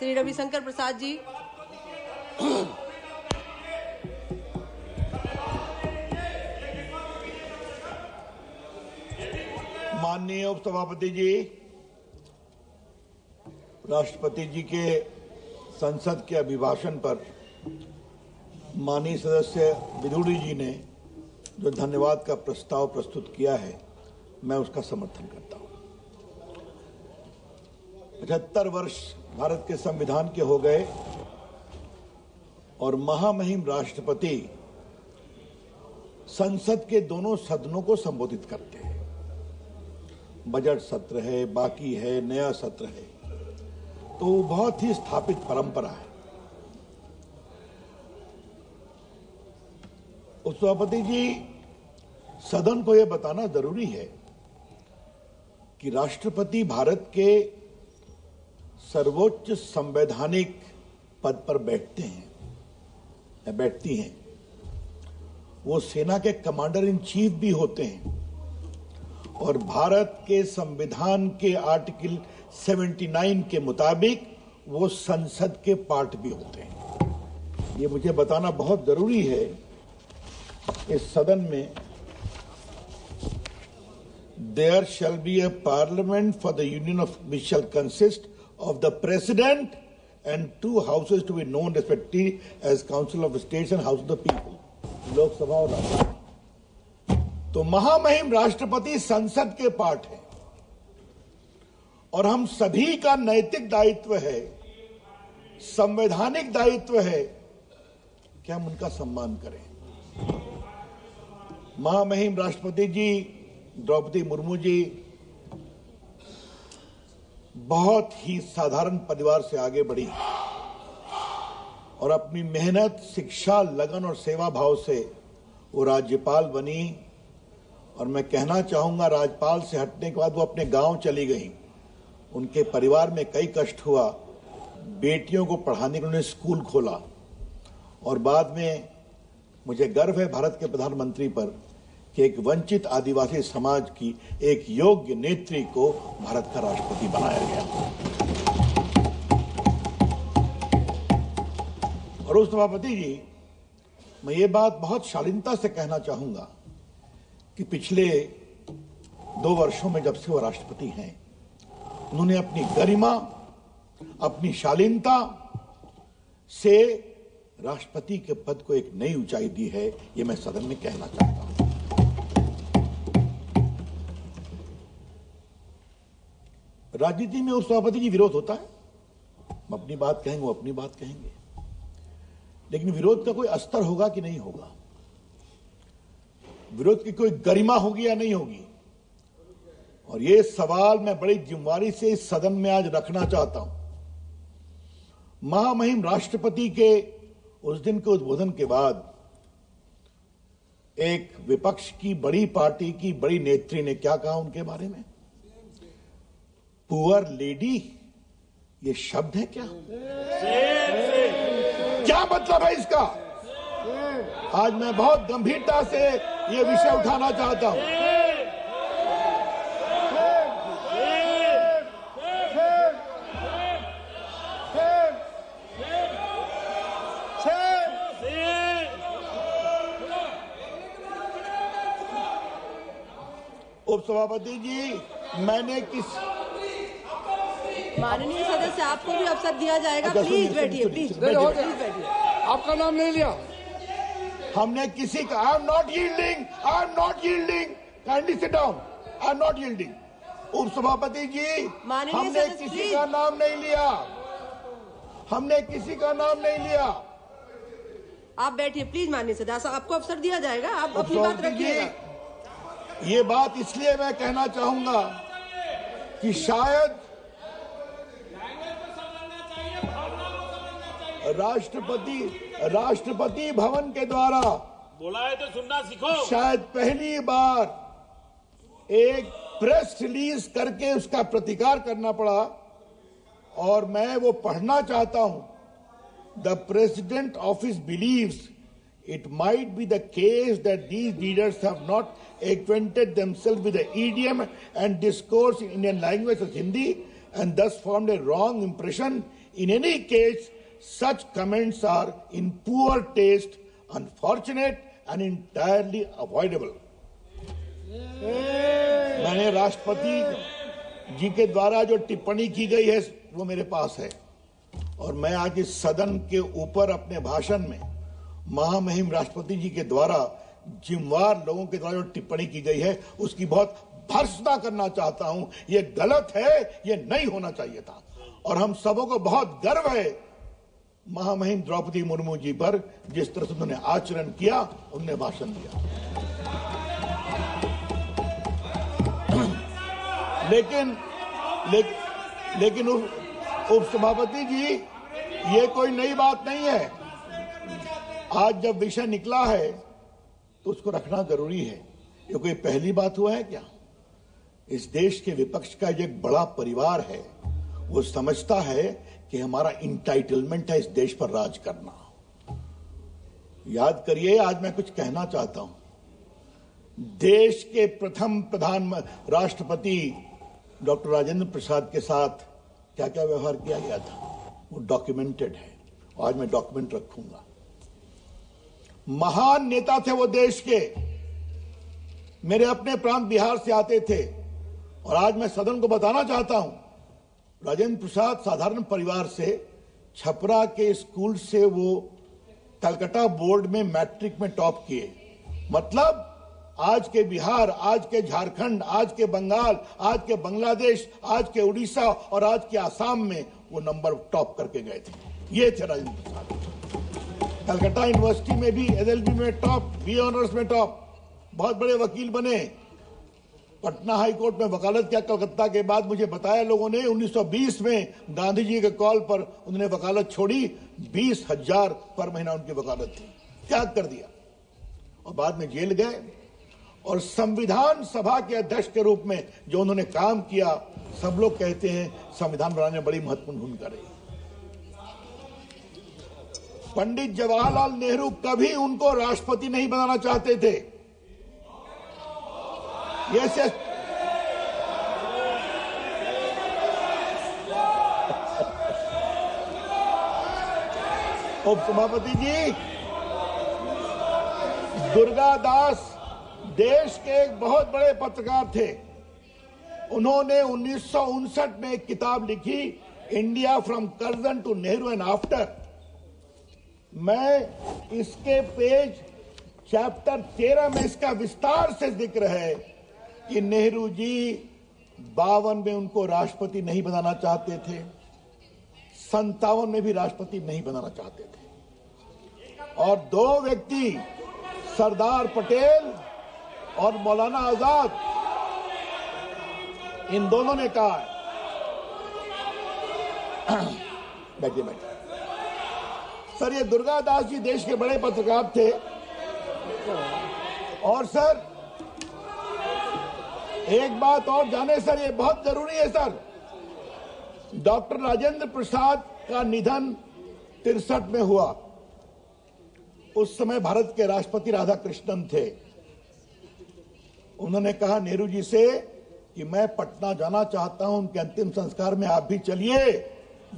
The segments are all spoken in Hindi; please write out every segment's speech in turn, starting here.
श्री रविशंकर प्रसाद जी। माननीय उपसभापति जी, राष्ट्रपति जी के संसद के अभिभाषण पर माननीय सदस्य विदुड़ी जी ने जो धन्यवाद का प्रस्ताव प्रस्तुत किया है, मैं उसका समर्थन करता हूं। 75 वर्ष भारत के संविधान के हो गए और महामहिम राष्ट्रपति संसद के दोनों सदनों को संबोधित करते हैं। बजट सत्र है, बाकी है, नया सत्र है, तो बहुत ही स्थापित परंपरा है। उपसभापति जी, सदन को यह बताना जरूरी है कि राष्ट्रपति भारत के सर्वोच्च संवैधानिक पद पर बैठते हैं या बैठती हैं। वो सेना के कमांडर इन चीफ भी होते हैं और भारत के संविधान के आर्टिकल 79 के मुताबिक वो संसद के पार्ट भी होते हैं। ये मुझे बताना बहुत जरूरी है इस सदन में। There shall be a parliament for the union of which shall consist of the president and 2 houses to be known respectively as Council of States and House of the People, Lok Sabha और राज्यसभा। तो महामहिम राष्ट्रपति संसद के पार्ट है और हम सभी का नैतिक दायित्व है, संवैधानिक दायित्व है कि हम उनका सम्मान करें। महामहिम राष्ट्रपति जी द्रौपदी मुर्मू जी बहुत ही साधारण परिवार से आगे बढ़ी और अपनी मेहनत, शिक्षा, लगन और सेवा भाव से वो राज्यपाल बनी। और मैं कहना चाहूंगा, राज्यपाल से हटने के बाद वो अपने गांव चली गई। उनके परिवार में कई कष्ट हुआ। बेटियों को पढ़ाने के लिए उन्होंने स्कूल खोला और बाद में मुझे गर्व है भारत के प्रधानमंत्री पर कि एक वंचित आदिवासी समाज की एक योग्य नेत्री को भारत का राष्ट्रपति बनाया गया। और उस सभापति जी, मैं ये बात बहुत शालीनता से कहना चाहूंगा कि पिछले 2 वर्षों में जब से वो राष्ट्रपति हैं, उन्होंने अपनी गरिमा, अपनी शालीनता से राष्ट्रपति के पद को एक नई ऊंचाई दी है। ये मैं सदन में कहना चाहता हूं। राजनीति में उस सभापति जी विरोध होता है, हम अपनी बात कहेंगे, वो अपनी बात कहेंगे, लेकिन विरोध का कोई अस्तर होगा कि नहीं होगा, विरोध की कोई गरिमा होगी या नहीं होगी। और ये सवाल मैं बड़ी जिम्मेदारी से इस सदन में आज रखना चाहता हूं। महामहिम राष्ट्रपति के उस दिन के उद्बोधन के बाद एक विपक्ष की बड़ी पार्टी की बड़ी नेत्री ने क्या कहा उनके बारे में? पुअर लेडी, ये शब्द है क्या? क्या मतलब है इसका? आज मैं बहुत गंभीरता से ये विषय उठाना चाहता हूं। उपसभापति जी, मैंने माननीय सदस्य, आपको भी अवसर दिया जाएगा। प्लीज बैठिए, प्लीज बैठिए। आपका नाम नहीं लिया। हमने किसी का I am not yielding, kindly sit down, I am not yielding. उपसभापति जी, हमने किसी का नाम नहीं लिया, हमने किसी का नाम नहीं लिया। आप बैठिए प्लीज। माननीय सदस्य, आपको अवसर दिया जाएगा, आप अपनी बात रखिएगा। ये बात इसलिए मैं कहना चाहूंगा कि शायद राष्ट्रपति भवन के द्वारा बोला है तो सुनना सीखो। शायद पहली बार एक प्रेस रिलीज करके उसका प्रतिकार करना पड़ा और मैं वो पढ़ना चाहता हूं। The president office believes it might be the case that these leaders have not acquainted themselves with the idiom and discourse in Indian language as Hindi and thus formed a wrong impression In any case, such comments are in poor taste, unfortunate and entirely avoidable. मैंने राष्ट्रपति जी के द्वारा जो टिप्पणी की गई है वो मेरे पास है, और मैं आज इस सदन के ऊपर अपने भाषण में महामहिम राष्ट्रपति जी के द्वारा जिम्मेवार लोगों के द्वारा जो टिप्पणी की गई है उसकी बहुत भर्त्सना करना चाहता हूं। ये गलत है, ये नहीं होना चाहिए था, और हम सबों को बहुत गर्व है महामहिम द्रौपदी मुर्मू जी पर, जिस तरह से उन्होंने आचरण किया, उन्होंने भाषण दिया। लेकिन उपसभापति जी, ये कोई नई बात नहीं है। आज जब विषय निकला है तो उसको रखना जरूरी है। ये कोई पहली बात हुआ है क्या? इस देश के विपक्ष का जो एक बड़ा परिवार है वो समझता है कि हमारा इंटाइटलमेंट है इस देश पर राज करना। याद करिए, आज मैं कुछ कहना चाहता हूं। देश के प्रथम राष्ट्रपति डॉक्टर राजेंद्र प्रसाद के साथ क्या क्या व्यवहार किया गया था वो डॉक्यूमेंटेड है, आज मैं डॉक्यूमेंट रखूंगा। महान नेता थे वो देश के, मेरे अपने प्रांत बिहार से आते थे, और आज मैं सदन को बताना चाहता हूं, राजेंद्र प्रसाद साधारण परिवार से, छपरा के स्कूल से वो कलकत्ता बोर्ड में मैट्रिक में टॉप किए। मतलब आज के बिहार, आज के झारखंड, आज के बंगाल, आज के बांग्लादेश, आज के उड़ीसा और आज के आसाम में वो नंबर टॉप करके गए थे। ये थे राजेंद्र प्रसाद। कलकत्ता यूनिवर्सिटी में भी LLB में टॉप, बी ऑनर्स में टॉप, बहुत बड़े वकील बने। पटना हाई कोर्ट में वकालत किया कलकत्ता के बाद। मुझे बताया लोगों ने 1920 में गांधी जी के कॉल पर उन्होंने वकालत छोड़ी, 20,000 पर महीना उनकी वकालत थी, त्याग कर दिया और बाद में जेल गए। और संविधान सभा के अध्यक्ष के रूप में जो उन्होंने काम किया, सब लोग कहते हैं संविधान बनाने में बड़ी महत्वपूर्ण भूमिका रही। पंडित जवाहरलाल नेहरू कभी उनको राष्ट्रपति नहीं बनाना चाहते थे। यस उपसभापति जी, दुर्गादास देश के एक बहुत बड़े पत्रकार थे। उन्होंने 1959 में एक किताब लिखी, India from Curzon to Nehru and after. मैं इसके पेज चैप्टर 13 में इसका विस्तार से जिक्र है कि नेहरू जी 52 में उनको राष्ट्रपति नहीं बनाना चाहते थे, 57 में भी राष्ट्रपति नहीं बनाना चाहते थे, और दो व्यक्ति सरदार पटेल और मौलाना आजाद, इन दोनों ने कहा बैठिए बैठिए सर, ये दुर्गादास जी देश के बड़े पत्रकार थे। और सर एक बात और जाने सर, ये बहुत जरूरी है सर, डॉक्टर राजेंद्र प्रसाद का निधन 63 में हुआ। उस समय भारत के राष्ट्रपति राधाकृष्णन थे। उन्होंने कहा नेहरू जी से कि मैं पटना जाना चाहता हूं, उनके अंतिम संस्कार में आप भी चलिए।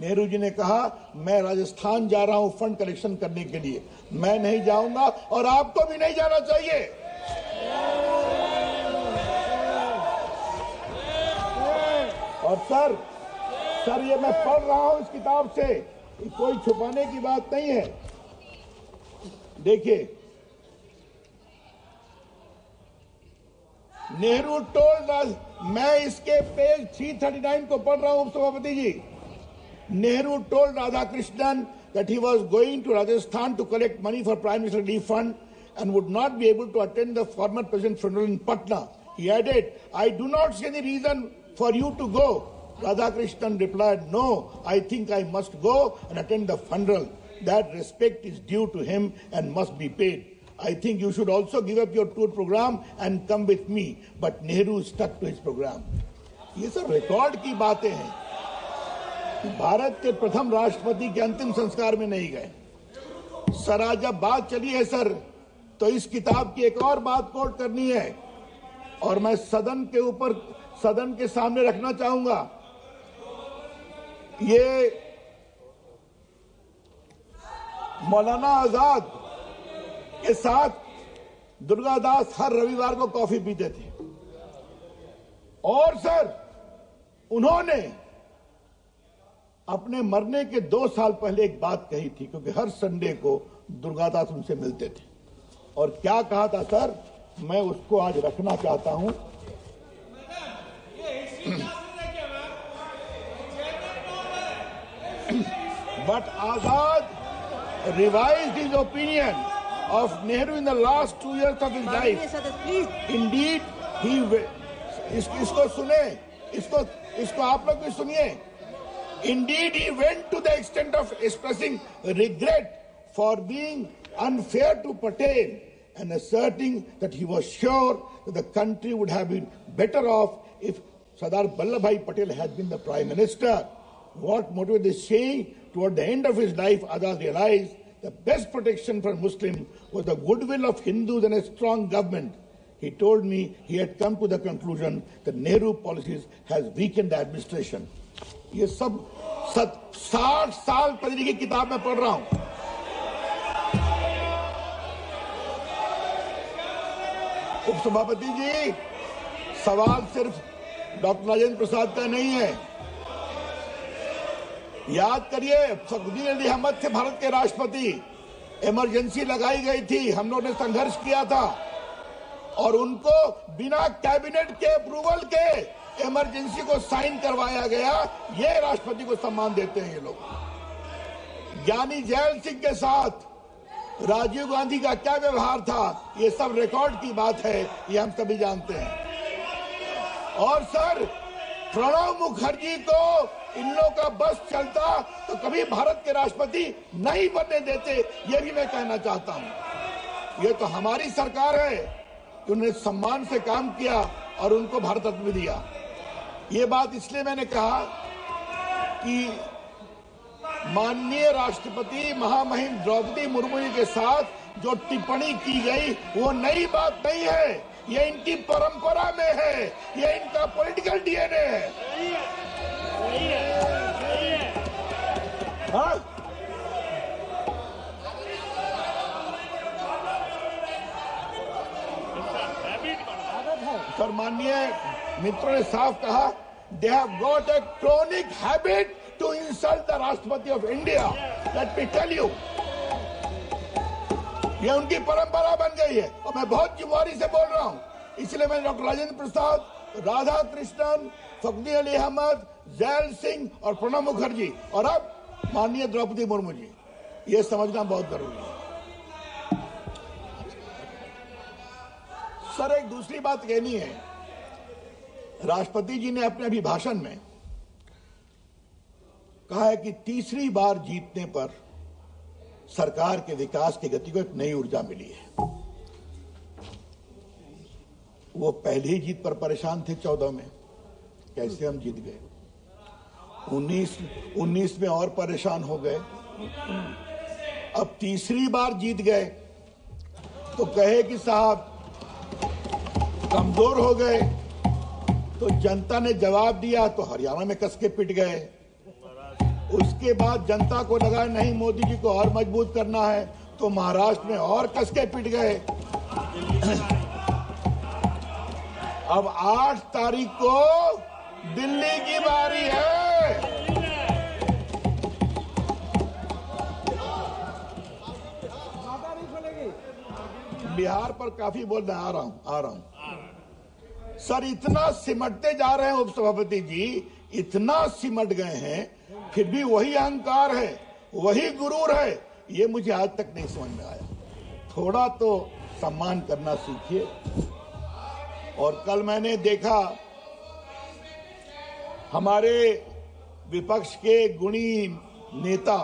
नेहरू जी ने कहा मैं राजस्थान जा रहा हूं फंड कलेक्शन करने के लिए, मैं नहीं जाऊंगा और आपको भी नहीं जाना चाहिए। और सर ये मैं पढ़ रहा हूं इस किताब से, कोई छुपाने की बात नहीं है। देखिए, नेहरू टोल्ड, मैं इसके पेज 339 को पढ़ रहा हूं सभापति जी। Nehru told Radhakrishnan that he was going to Rajasthan to collect money for Prime Minister Relief Fund and would not be able to attend the former President's funeral in Patna. He added, I do not see any reason for you to go. Radhakrishnan replied, no, I think I must go and attend the funeral. That respect is due to him and must be paid. I think you should also give up your tour program and come with me. But Nehru stuck to his program. ये सब रिकॉर्ड की बातें हैं। भारत के प्रथम राष्ट्रपति के अंतिम संस्कार में नहीं गए। सर आज जब बात चली है सर, तो इस किताब की एक और बात कोट करनी है और मैं सदन के सामने रखना चाहूंगा। ये मौलाना आजाद के साथ दुर्गादास हर रविवार को कॉफी पीते थे। और सर, उन्होंने अपने मरने के 2 साल पहले एक बात कही थी, क्योंकि हर संडे को दुर्गादास उनसे मिलते थे। और क्या कहा था सर, मैं उसको आज रखना चाहता हूं। But Azad revised his opinion of Nehru in the last 2 years of his life. Indeed, इसको सुने, इसको आप लोग भी सुनिए। Indeed, he went to the extent of expressing regret for being unfair to Patel and asserting that he was sure that the country would have been better off if Sardar Vallabhbhai Patel had been the Prime Minister. What motivated this change? Toward the end of his life, Azad realized the best protection for Muslims was the goodwill of Hindus and a strong government. He told me he had come to the conclusion that Nehru policies has weakened the administration. ये सब 60 साल पहले की किताब में पढ़ रहा हूं। उपसभापति जी, सवाल सिर्फ डॉक्टर राजेंद्र प्रसाद का नहीं है। याद करिए, फखरुद्दीन अली अहमद थे भारत के राष्ट्रपति। इमरजेंसी लगाई गई थी, हम लोगों ने संघर्ष किया था और उनको बिना कैबिनेट के अप्रूवल के इमरजेंसी को साइन करवाया गया। ये राष्ट्रपति को सम्मान देते हैं ये लोग। ज्ञानी जैल सिंह के साथ राजीव गांधी का क्या व्यवहार था, ये सब रिकॉर्ड की बात है, ये हम सभी जानते हैं। और सर, प्रणब मुखर्जी को इन लोगों का बस चलता तो कभी भारत के राष्ट्रपति नहीं बनने देते, ये भी मैं कहना चाहता हूं। ये तो हमारी सरकार है कि उन्होंने सम्मान से काम किया और उनको भारत रत्न भी दिया। ये बात इसलिए मैंने कहा कि माननीय राष्ट्रपति महामहिम द्रौपदी मुर्मू जी के साथ जो टिप्पणी की गई वो नई बात नहीं है, ये इनकी परंपरा में है, ये इनका पॉलिटिकल डीएनए है। हाँ? सर, माननीय मित्रों ने साफ कहा, they have got a chronic habit to insult the राष्ट्रपति of India. Let me tell you, ये उनकी परंपरा बन गई है और मैं बहुत जिम्मेदारी से बोल रहा हूं। इसलिए मैंने डॉक्टर राजेंद्र प्रसाद, राधा कृष्णन, फखरुद्दीन अली अहमद, जैल सिंह और प्रणब मुखर्जी और अब माननीय द्रौपदी मुर्मू जी, ये समझना बहुत जरूरी है। सर, एक दूसरी बात कहनी है। राष्ट्रपति जी ने अपने अभिभाषण में कहा है कि तीसरी बार जीतने पर सरकार के विकास की गति को एक नई ऊर्जा मिली है। वो पहली ही जीत पर परेशान थे 14 में, कैसे हम जीत गए। 19 में और परेशान हो गए, अब तीसरी बार जीत गए तो कहे कि साहब कमजोर हो गए। तो जनता ने जवाब दिया तो हरियाणा में कस के पिट गए। उसके बाद जनता को लगा नहीं, मोदी जी को और मजबूत करना है, तो महाराष्ट्र में और कस के पिट गए। अब 8 तारीख को दिल्ली की बारी है। बिहार पर काफी बोलना, आ रहा हूं। सर, इतना सिमटते जा रहे हैं उपसभापति जी, इतना सिमट गए हैं, फिर भी वही अहंकार है, वही गुरूर है, ये मुझे आज तक नहीं समझ में आया। थोड़ा तो सम्मान करना सीखिए। और कल मैंने देखा हमारे विपक्ष के गुणी नेता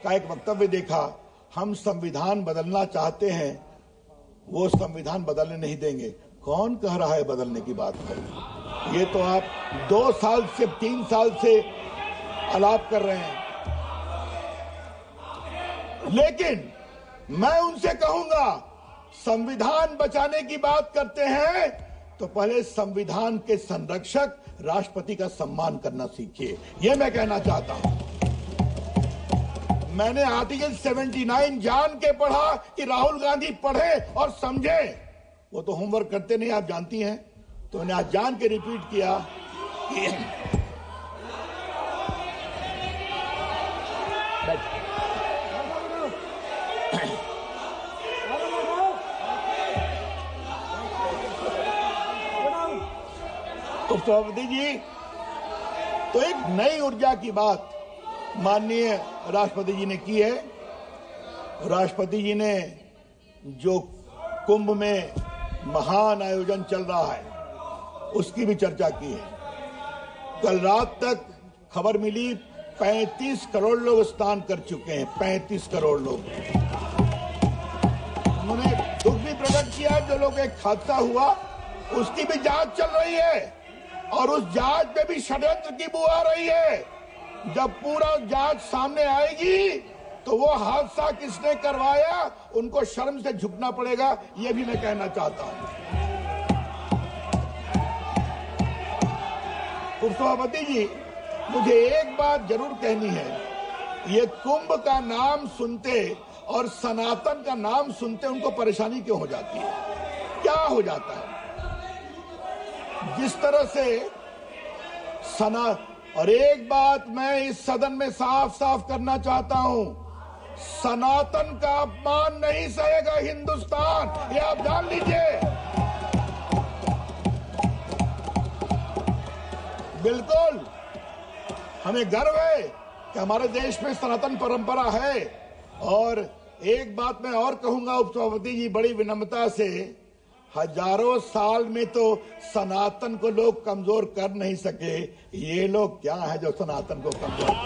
का एक वक्तव्य देखा, हम संविधान बदलना चाहते हैं, वो संविधान बदलने नहीं देंगे। कौन कह रहा है बदलने की बात करें? ये तो आप 2 साल से 3 साल से आलाप कर रहे हैं। लेकिन मैं उनसे कहूंगा, संविधान बचाने की बात करते हैं तो पहले संविधान के संरक्षक राष्ट्रपति का सम्मान करना सीखिए, ये मैं कहना चाहता हूं। मैंने आर्टिकल 79 जान के पढ़ा कि राहुल गांधी पढ़े और समझे। वो तो होमवर्क करते नहीं, आप जानती हैं। तो मैंने आज जान के रिपीट किया कि सभापति जी, तो एक नई ऊर्जा की बात माननीय राष्ट्रपति जी ने की है। राष्ट्रपति जी ने जो कुंभ में महान आयोजन चल रहा है उसकी भी चर्चा की है। कल रात तक खबर मिली 35 करोड़ लोग स्नान कर चुके हैं, 35 करोड़ लोग। उन्होंने दुख भी प्रकट किया, जो लोग एक हादसा हुआ उसकी भी जांच चल रही है और उस जांच में भी षड्यंत्र की बू आ रही है। जब पूरा जांच सामने आएगी तो वो हादसा किसने करवाया उनको शर्म से झुकना पड़ेगा, ये भी मैं कहना चाहता हूं। उपसभापति जी, मुझे एक बात जरूर कहनी है। ये कुंभ का नाम सुनते और सनातन का नाम सुनते उनको परेशानी क्यों हो जाती है? क्या हो जाता है? जिस तरह से और एक बात मैं इस सदन में साफ साफ करना चाहता हूं, सनातन का अपमान नहीं सहेगा हिंदुस्तान, ये आप जान लीजिए। बिल्कुल हमें गर्व है कि हमारे देश में सनातन परंपरा है। और एक बात मैं और कहूंगा उपसभापति जी, बड़ी विनम्रता से, हजारों साल में तो सनातन को लोग कमजोर कर नहीं सके, ये लोग क्या है जो सनातन को कमजोर कर।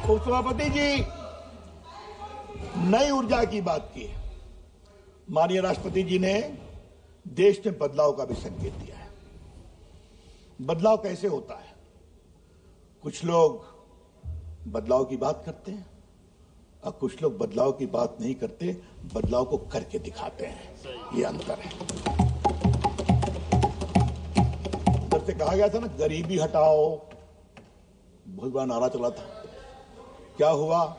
उपसभापति जी, नई ऊर्जा की बात की है। माननीय राष्ट्रपति जी ने देश में बदलाव का भी संकेत दिया है। बदलाव कैसे होता है? कुछ लोग बदलाव की बात करते हैं और कुछ लोग बदलाव की बात नहीं करते, बदलाव को करके दिखाते हैं। ये अंतर है। जब से कहा गया था ना, गरीबी हटाओ, बहुत बड़ा नारा चला था। क्या हुआ?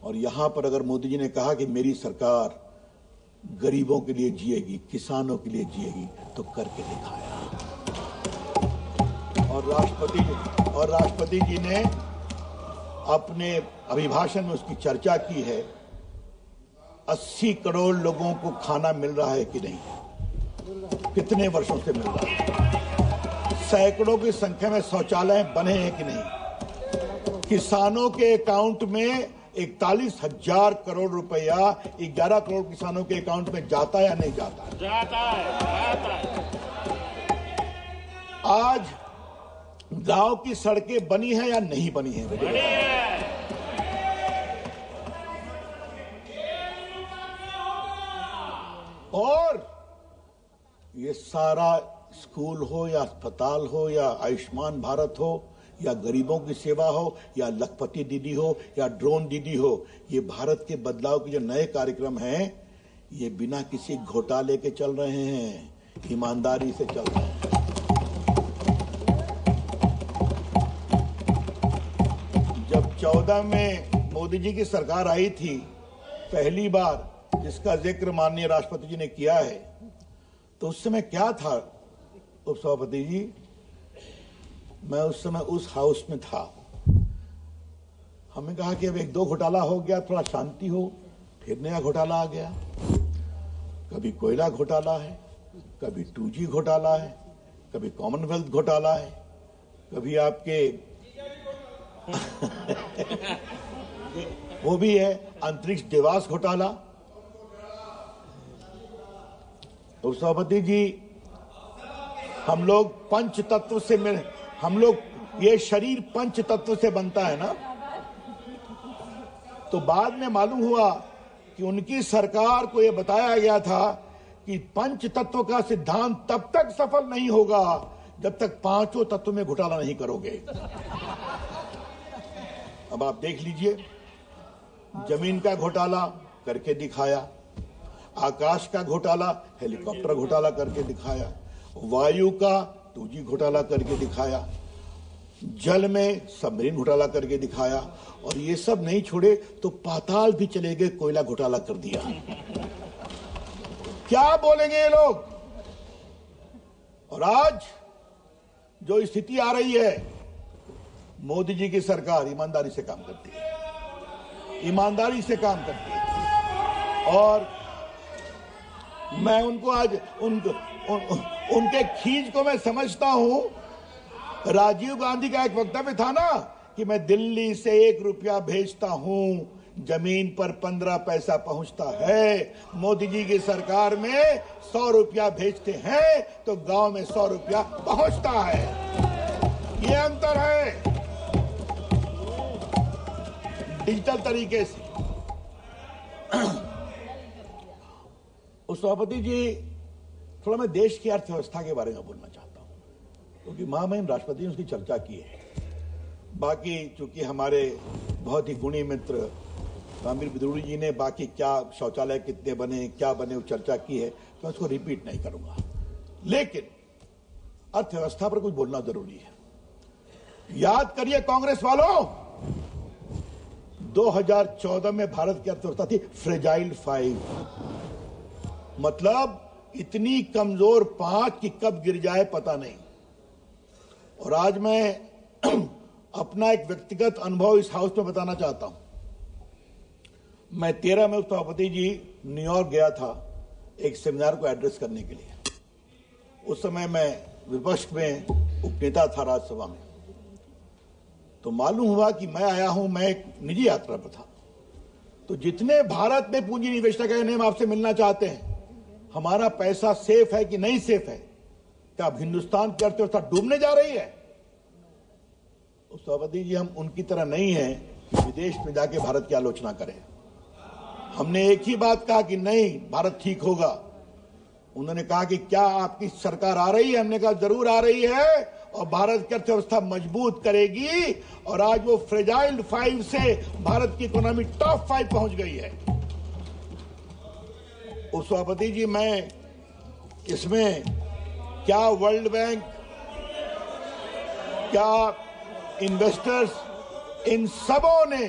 और यहां पर अगर मोदी जी ने कहा कि मेरी सरकार गरीबों के लिए जिएगी, किसानों के लिए जिएगी, तो करके दिखाया। और राष्ट्रपति जी ने अपने अभिभाषण में उसकी चर्चा की है। 80 करोड़ लोगों को खाना मिल रहा है कि नहीं? कितने वर्षों से मिल रहा है? सैकड़ों की संख्या में शौचालय बने हैं कि नहीं? किसानों के अकाउंट में 41,000 करोड़ रुपया 11 करोड़ किसानों के अकाउंट में जाता है या नहीं जाता है? जाता है। आज गांव की सड़कें बनी हैं या नहीं बनी हैं? बनी है। और ये सारा स्कूल हो या अस्पताल हो या आयुष्मान भारत हो या गरीबों की सेवा हो या लखपति दीदी हो या ड्रोन दीदी हो, ये भारत के बदलाव के जो नए कार्यक्रम हैं, ये बिना किसी घोटाले के चल रहे हैं, ईमानदारी से चल रहे हैं। जब 14 में मोदी जी की सरकार आई थी, पहली बार, जिसका जिक्र माननीय राष्ट्रपति जी ने किया है, तो उस समय क्या था उपसभापति जी? मैं उस समय उस हाउस में था। हमने कहा कि अब 1-2 घोटाला हो गया, थोड़ा शांति हो, फिर नया घोटाला आ गया। कभी कोयला घोटाला है, कभी 2G घोटाला है, कभी कॉमनवेल्थ घोटाला है, कभी आपके वो भी है अंतरिक्ष देवास घोटाला। तो सभापति जी, हम लोग पंच तत्व से ये शरीर पंच तत्व से बनता है ना। तो बाद में मालूम हुआ कि उनकी सरकार को यह बताया गया था कि पंच तत्व का सिद्धांत तब तक सफल नहीं होगा जब तक 5 तत्व में घोटाला नहीं करोगे। अब आप देख लीजिए, जमीन का घोटाला करके दिखाया, आकाश का घोटाला, हेलीकॉप्टर घोटाला करके दिखाया, वायु का 2G घोटाला करके दिखाया, जल में सबमरीन घोटाला करके दिखाया, और ये सब नहीं छोड़े तो पाताल भी चले गए, कोयला घोटाला कर दिया। क्या बोलेंगे ये लोग? और आज जो स्थिति आ रही है, मोदी जी की सरकार ईमानदारी से काम करती है, ईमानदारी से काम करती है। और मैं उनको आज उनके खींच को मैं समझता हूं। राजीव गांधी का एक वक्तव्य था ना कि मैं दिल्ली से 1 रुपया भेजता हूं, जमीन पर 15 पैसा पहुंचता है। मोदी जी की सरकार में 100 रुपया भेजते हैं तो गांव में 100 रुपया पहुंचता है। ये अंतर है डिजिटल तरीके से। सभापति जी, थोड़ा मैं देश की अर्थव्यवस्था के बारे में बोलना चाहता हूं, क्योंकि महामहिम राष्ट्रपति ने उसकी चर्चा की है। बाकी चूंकि हमारे बहुत ही गुणी मित्र रामवीर बिदुड़ी जी ने बाकी क्या शौचालय कितने बने, क्या बने, वो चर्चा की है, तो मैं उसको रिपीट नहीं करूंगा। लेकिन अर्थव्यवस्था पर कुछ बोलना जरूरी है। याद करिए कांग्रेस वालों, 2014 में भारत की अर्थव्यवस्था थी फ्रेजाइल 5, मतलब इतनी कमजोर 5 कि कब गिर जाए पता नहीं। और आज मैं अपना एक व्यक्तिगत अनुभव इस हाउस में बताना चाहता हूं। मैं 13 में सभापति जी न्यूयॉर्क गया था एक सेमिनार को एड्रेस करने के लिए। उस समय मैं विपक्ष में उपनेता था राज्यसभा में। तो मालूम हुआ कि मैं आया हूं, मैं एक निजी यात्रा पर था। तो जितने भारत में पूंजी निवेशक हैं, हम आपसे मिलना चाहते हैं। हमारा पैसा सेफ है कि नहीं सेफ है? क्या अब हिंदुस्तान की अर्थव्यवस्था डूबने जा रही है? सभापति जी, हम उनकी तरह नहीं है कि विदेश में जाके भारत की आलोचना करें। हमने एक ही बात कहा कि नहीं, भारत ठीक होगा। उन्होंने कहा कि क्या आपकी सरकार आ रही है? हमने कहा जरूर आ रही है, और भारत की अर्थव्यवस्था मजबूत करेगी। और आज वो फ्रेजाइल 5 से भारत की इकोनॉमी टॉप 5 पहुंच गई है। सभापति जी, मैं इसमें क्या वर्ल्ड बैंक, क्या इन्वेस्टर्स, इन सबों ने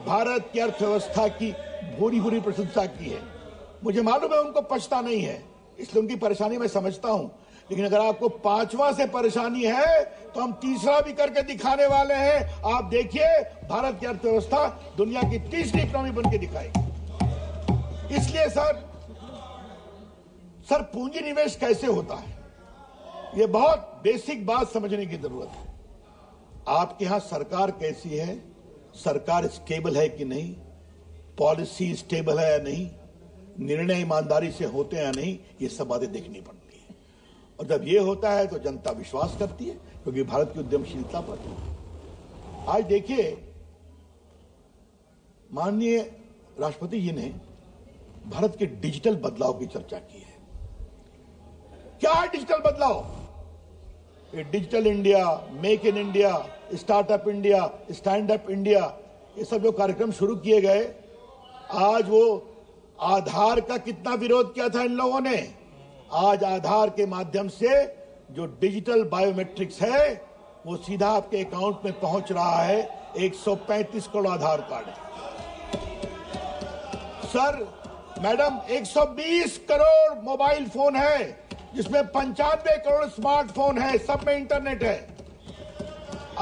भारत की अर्थव्यवस्था की भूरी भूरी प्रशंसा की है। मुझे मालूम है उनको पछता नहीं है, इसलिए उनकी परेशानी मैं समझता हूं। लेकिन अगर आपको 5वां से परेशानी है तो हम तीसरा भी करके दिखाने वाले हैं। आप देखिए, भारत की अर्थव्यवस्था दुनिया की तीसरी इकोनॉमी बन के दिखाएगी। इसलिए सर पूंजी निवेश कैसे होता है, यह बहुत बेसिक बात समझने की जरूरत है। आपके यहां सरकार कैसी है, सरकार स्टेबल है कि नहीं, पॉलिसी स्टेबल है या नहीं, निर्णय ईमानदारी से होते हैं या नहीं, ये सब बातें देखनी पड़ती है। और जब ये होता है तो जनता विश्वास करती है, क्योंकि भारत की उद्यमशीलता पर। आज देखिए, माननीय राष्ट्रपति जी ने भारत के डिजिटल बदलाव की चर्चा की है। क्या है डिजिटल बदलाव? ये digital India, make in India, startup India, stand up India, ये सब जो कार्यक्रम शुरू किए गए, आज वो आधार का कितना विरोध किया था इन लोगों ने। आज आधार के माध्यम से जो डिजिटल बायोमेट्रिक्स है वो सीधा आपके अकाउंट में पहुंच रहा है। 135 करोड़ आधार कार्ड है sir. Madam, 120 crore mobile phone है, जिसमें 95 करोड़ स्मार्टफोन है, सब में इंटरनेट है।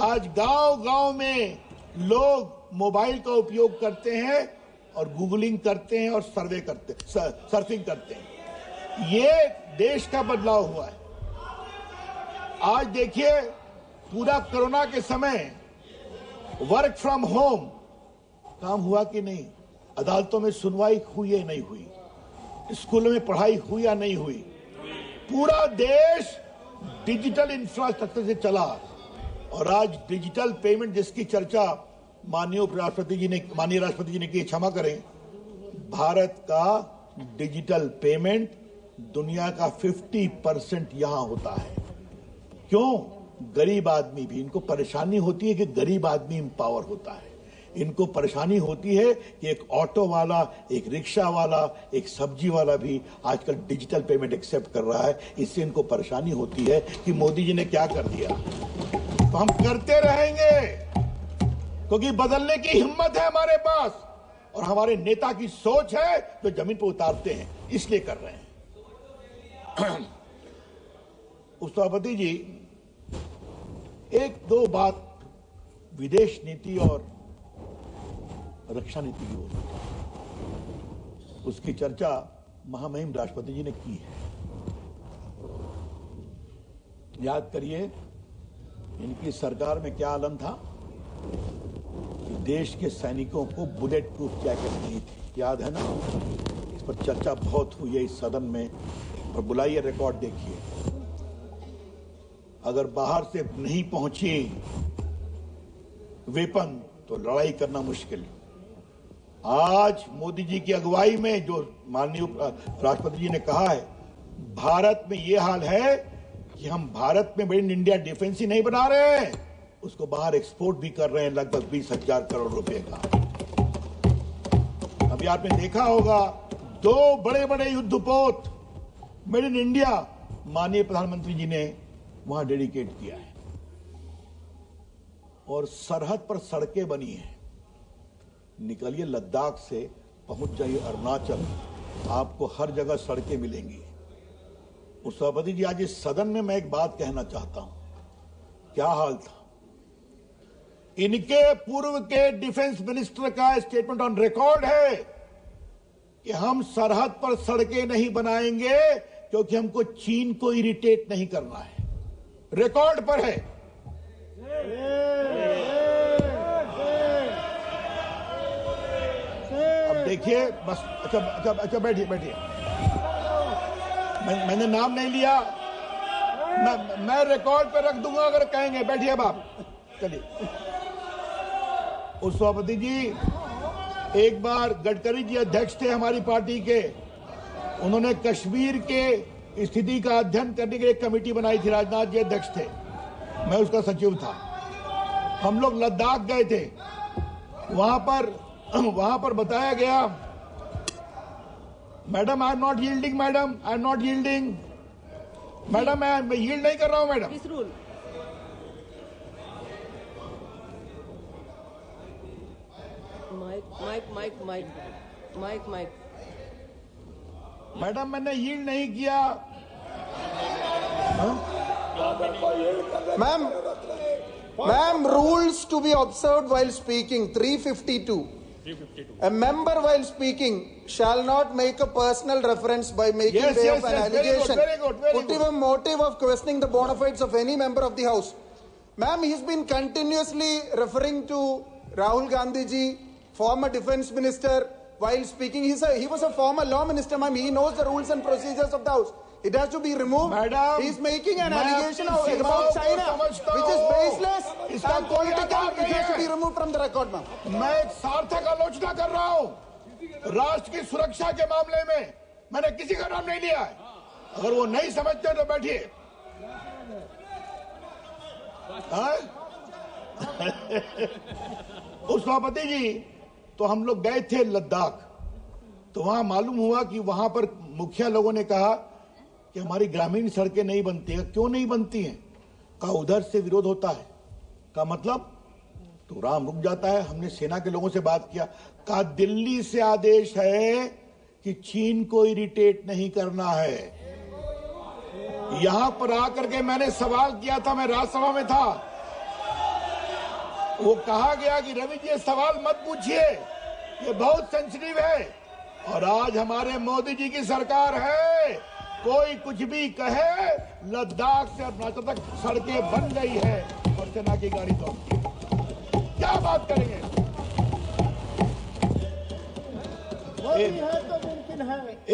आज गांव-गांव में लोग मोबाइल का उपयोग करते हैं और गूगलिंग करते हैं और सर्फिंग करते हैं। ये देश का बदलाव हुआ है। आज देखिए, पूरा कोरोना के समय वर्क फ्रॉम होम काम हुआ कि नहीं, अदालतों में सुनवाई हुई या नहीं हुई, स्कूलों में पढ़ाई हुई या नहीं हुई, पूरा देश डिजिटल इंफ्रास्ट्रक्चर से चला। और आज डिजिटल पेमेंट जिसकी चर्चा माननीय राष्ट्रपति जी ने की, क्षमा करें, भारत का डिजिटल पेमेंट दुनिया का 50% यहां होता है। क्यों? गरीब आदमी भी, इनको परेशानी होती है कि गरीब आदमी इंपावर होता है, इनको परेशानी होती है कि एक ऑटो वाला, एक रिक्शा वाला, एक सब्जी वाला भी आजकल डिजिटल पेमेंट एक्सेप्ट कर रहा है। इससे इनको परेशानी होती है कि मोदी जी ने क्या कर दिया। तो हम करते रहेंगे क्योंकि बदलने की हिम्मत है हमारे पास और हमारे नेता की सोच है जो जमीन पर उतारते हैं, इसलिए कर रहे हैं। उपसभापति जी, एक दो बात विदेश नीति और रक्षा नीति की होती है, उसकी चर्चा महामहिम राष्ट्रपति जी ने की है। याद करिए इनकी सरकार में क्या आलम था कि देश के सैनिकों को बुलेट प्रूफ जैकेट नहीं थी, याद है ना? इस पर चर्चा बहुत हुई है इस सदन में, और बुलाइए रिकॉर्ड देखिए। अगर बाहर से नहीं पहुंची वेपन तो लड़ाई करना मुश्किल। आज मोदी जी की अगुवाई में जो माननीय राष्ट्रपति जी ने कहा है, भारत में यह हाल है कि हम भारत में मेड इन इंडिया डिफेंस ही नहीं बना रहे हैं, उसको बाहर एक्सपोर्ट भी कर रहे हैं लगभग 20,000 करोड़ रुपए का। अभी आपने देखा होगा 2 बड़े बड़े युद्धपोत मेड इन इंडिया माननीय प्रधानमंत्री जी ने वहां डेडिकेट किया है। और सरहद पर सड़कें बनी हैं, निकलिए लद्दाख से पहुंच जाइए अरुणाचल, आपको हर जगह सड़कें मिलेंगी। उस सभापति जी, आज इस सदन में मैं एक बात कहना चाहता हूं। क्या हाल था इनके पूर्व के डिफेंस मिनिस्टर का स्टेटमेंट ऑन रिकॉर्ड है कि हम सरहद पर सड़कें नहीं बनाएंगे क्योंकि हमको चीन को इरिटेट नहीं करना है। रिकॉर्ड पर है। अब देखिए बस, अच्छा बैठिए। मैंने नाम नहीं लिया, मैं रिकॉर्ड पर रख दूंगा अगर कहेंगे। बैठिए अब आप, चलिए। उस सभापति जी, एक बार गडकरी जी अध्यक्ष थे हमारी पार्टी के, उन्होंने कश्मीर के स्थिति का अध्ययन करने के लिए एक कमेटी बनाई थी, राजनाथ जी अध्यक्ष थे, मैं उसका सचिव था। हम लोग लद्दाख गए थे, वहां पर बताया गया, madam I am not yielding, madam I am not yielding, madam मैं यील्ड नहीं कर रहा हूं मैडम। किस रूल? माइक मैडम मैंने यील्ड नहीं किया। Ma'am, rules to be observed while speaking, 352. A member while speaking shall not make a personal reference by making way of an allegation, very good. putting a motive of questioning the bona fides of any member of the House. Ma'am, he's been continuously referring to Rahul Gandhi ji, former defense minister, while speaking. He was a former law minister, ma'am. He knows the rules and procedures of the House. It has to be removed. Madam, he's making an allegation about China, which is baseless and political. It has to be removed from the record, ma'am. मैं एक सार्थक आलोचना कर रहा हूं राष्ट्र की सुरक्षा के मामले में। मैंने किसी का नाम नहीं लिया है। अगर वो नहीं समझते तो बैठिए। उस सभापति जी, तो हम लोग गए थे लद्दाख, तो वहां मालूम हुआ कि वहां पर मुखिया लोगों ने कहा कि हमारी ग्रामीण सड़कें नहीं बनती हैं। क्यों नहीं बनती हैं? कहा उधर से विरोध होता है। का मतलब? तो राम रुक जाता है। हमने सेना के लोगों से बात किया, कहा दिल्ली से आदेश है कि चीन को इरिटेट नहीं करना है। यहां पर आकर के मैंने सवाल किया था, मैं राज्यसभा में था, वो कहा गया कि रवि जी ये सवाल मत पूछिए, ये बहुत सेंसिटिव है। और आज हमारे मोदी जी की सरकार है, कोई कुछ भी कहे, लद्दाख से अरुणाचल तक सड़कें बन गई है और सेना की गाड़ी दौड़ती है। क्या बात करेंगे?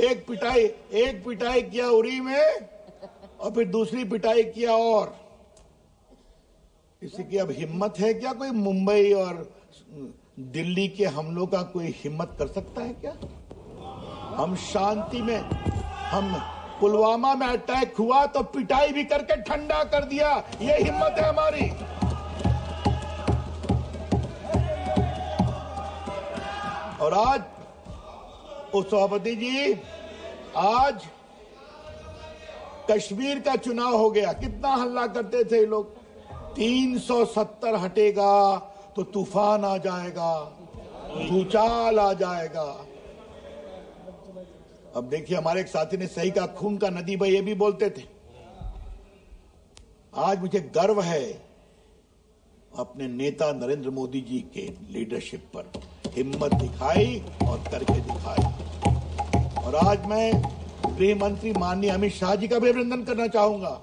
एक पिटाई किया उरी में और फिर दूसरी पिटाई किया। और किसी की अब हिम्मत है क्या? कोई मुंबई और दिल्ली के हमलों का कोई हिम्मत कर सकता है क्या? हम शांति में, हम पुलवामा में अटैक हुआ तो पिटाई भी करके ठंडा कर दिया। ये हिम्मत है हमारी। और आज उपसभापति जी, आज कश्मीर का चुनाव हो गया, कितना हल्ला करते थे लोग, 370 हटेगा तो तूफान आ जाएगा, भूचाल आ जाएगा। अब देखिए, हमारे एक साथी ने सही कहा, खून का नदी भाई, ये भी बोलते थे। आज मुझे गर्व है अपने नेता नरेंद्र मोदी जी के लीडरशिप पर, हिम्मत दिखाई और करके दिखाई। और आज मैं गृह मंत्री माननीय अमित शाह जी का भी अभिनंदन करना चाहूंगा,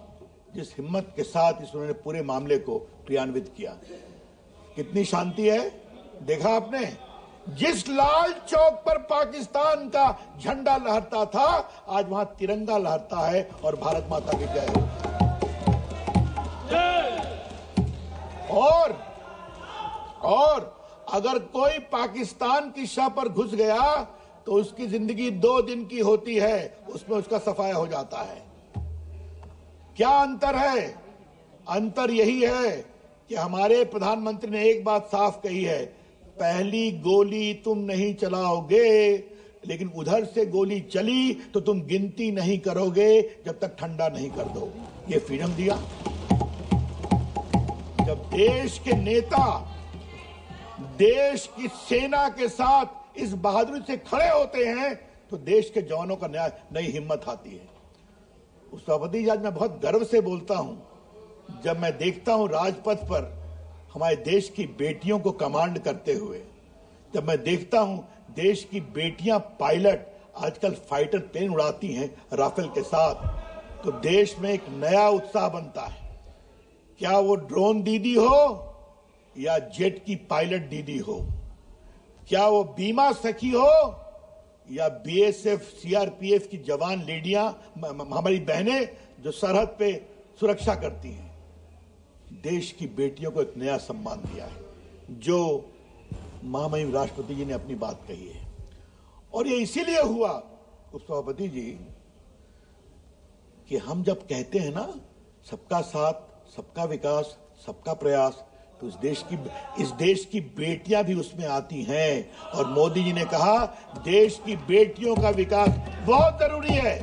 जिस हिम्मत के साथ उन्होंने पूरे मामले को क्रियान्वित किया। कितनी शांति है, देखा आपने? जिस लाल चौक पर पाकिस्तान का झंडा लहरता था, आज वहां तिरंगा लहरता है और भारत माता की जय हो। और अगर कोई पाकिस्तान की शाह पर घुस गया तो उसकी जिंदगी 2 दिन की होती है, उसमें उसका सफाया हो जाता है। क्या अंतर है? अंतर यही है कि हमारे प्रधानमंत्री ने एक बात साफ कही है, पहली गोली तुम नहीं चलाओगे, लेकिन उधर से गोली चली तो तुम गिनती नहीं करोगे जब तक ठंडा नहीं कर दो। ये फ्रीडम दिया। जब देश के नेता देश की सेना के साथ इस बहादुरी से खड़े होते हैं तो देश के जवानों का नई हिम्मत आती है। उस सभापति जी, आज मैं बहुत गर्व से बोलता हूं, जब मैं देखता हूं राजपथ पर हमारे देश की बेटियों को कमांड करते हुए, जब मैं देखता हूं देश की बेटियां पायलट आजकल फाइटर प्लेन उड़ाती हैं राफेल के साथ, तो देश में एक नया उत्साह बनता है। क्या वो ड्रोन दीदी हो या जेट की पायलट दीदी हो, क्या वो बीमा सखी हो या बीएसएफ सीआरपीएफ की जवान लेडियां, हमारी बहनें जो सरहद पे सुरक्षा करती हैं, देश की बेटियों को एक नया सम्मान दिया है। जो महामहिम राष्ट्रपति जी ने अपनी बात कही है, और ये इसीलिए हुआ उपसभापति जी कि हम जब कहते हैं ना सबका साथ, सबका विकास, सबका प्रयास, तो इस देश की बेटियां भी उसमें आती हैं। और मोदी जी ने कहा देश की बेटियों का विकास बहुत जरूरी है।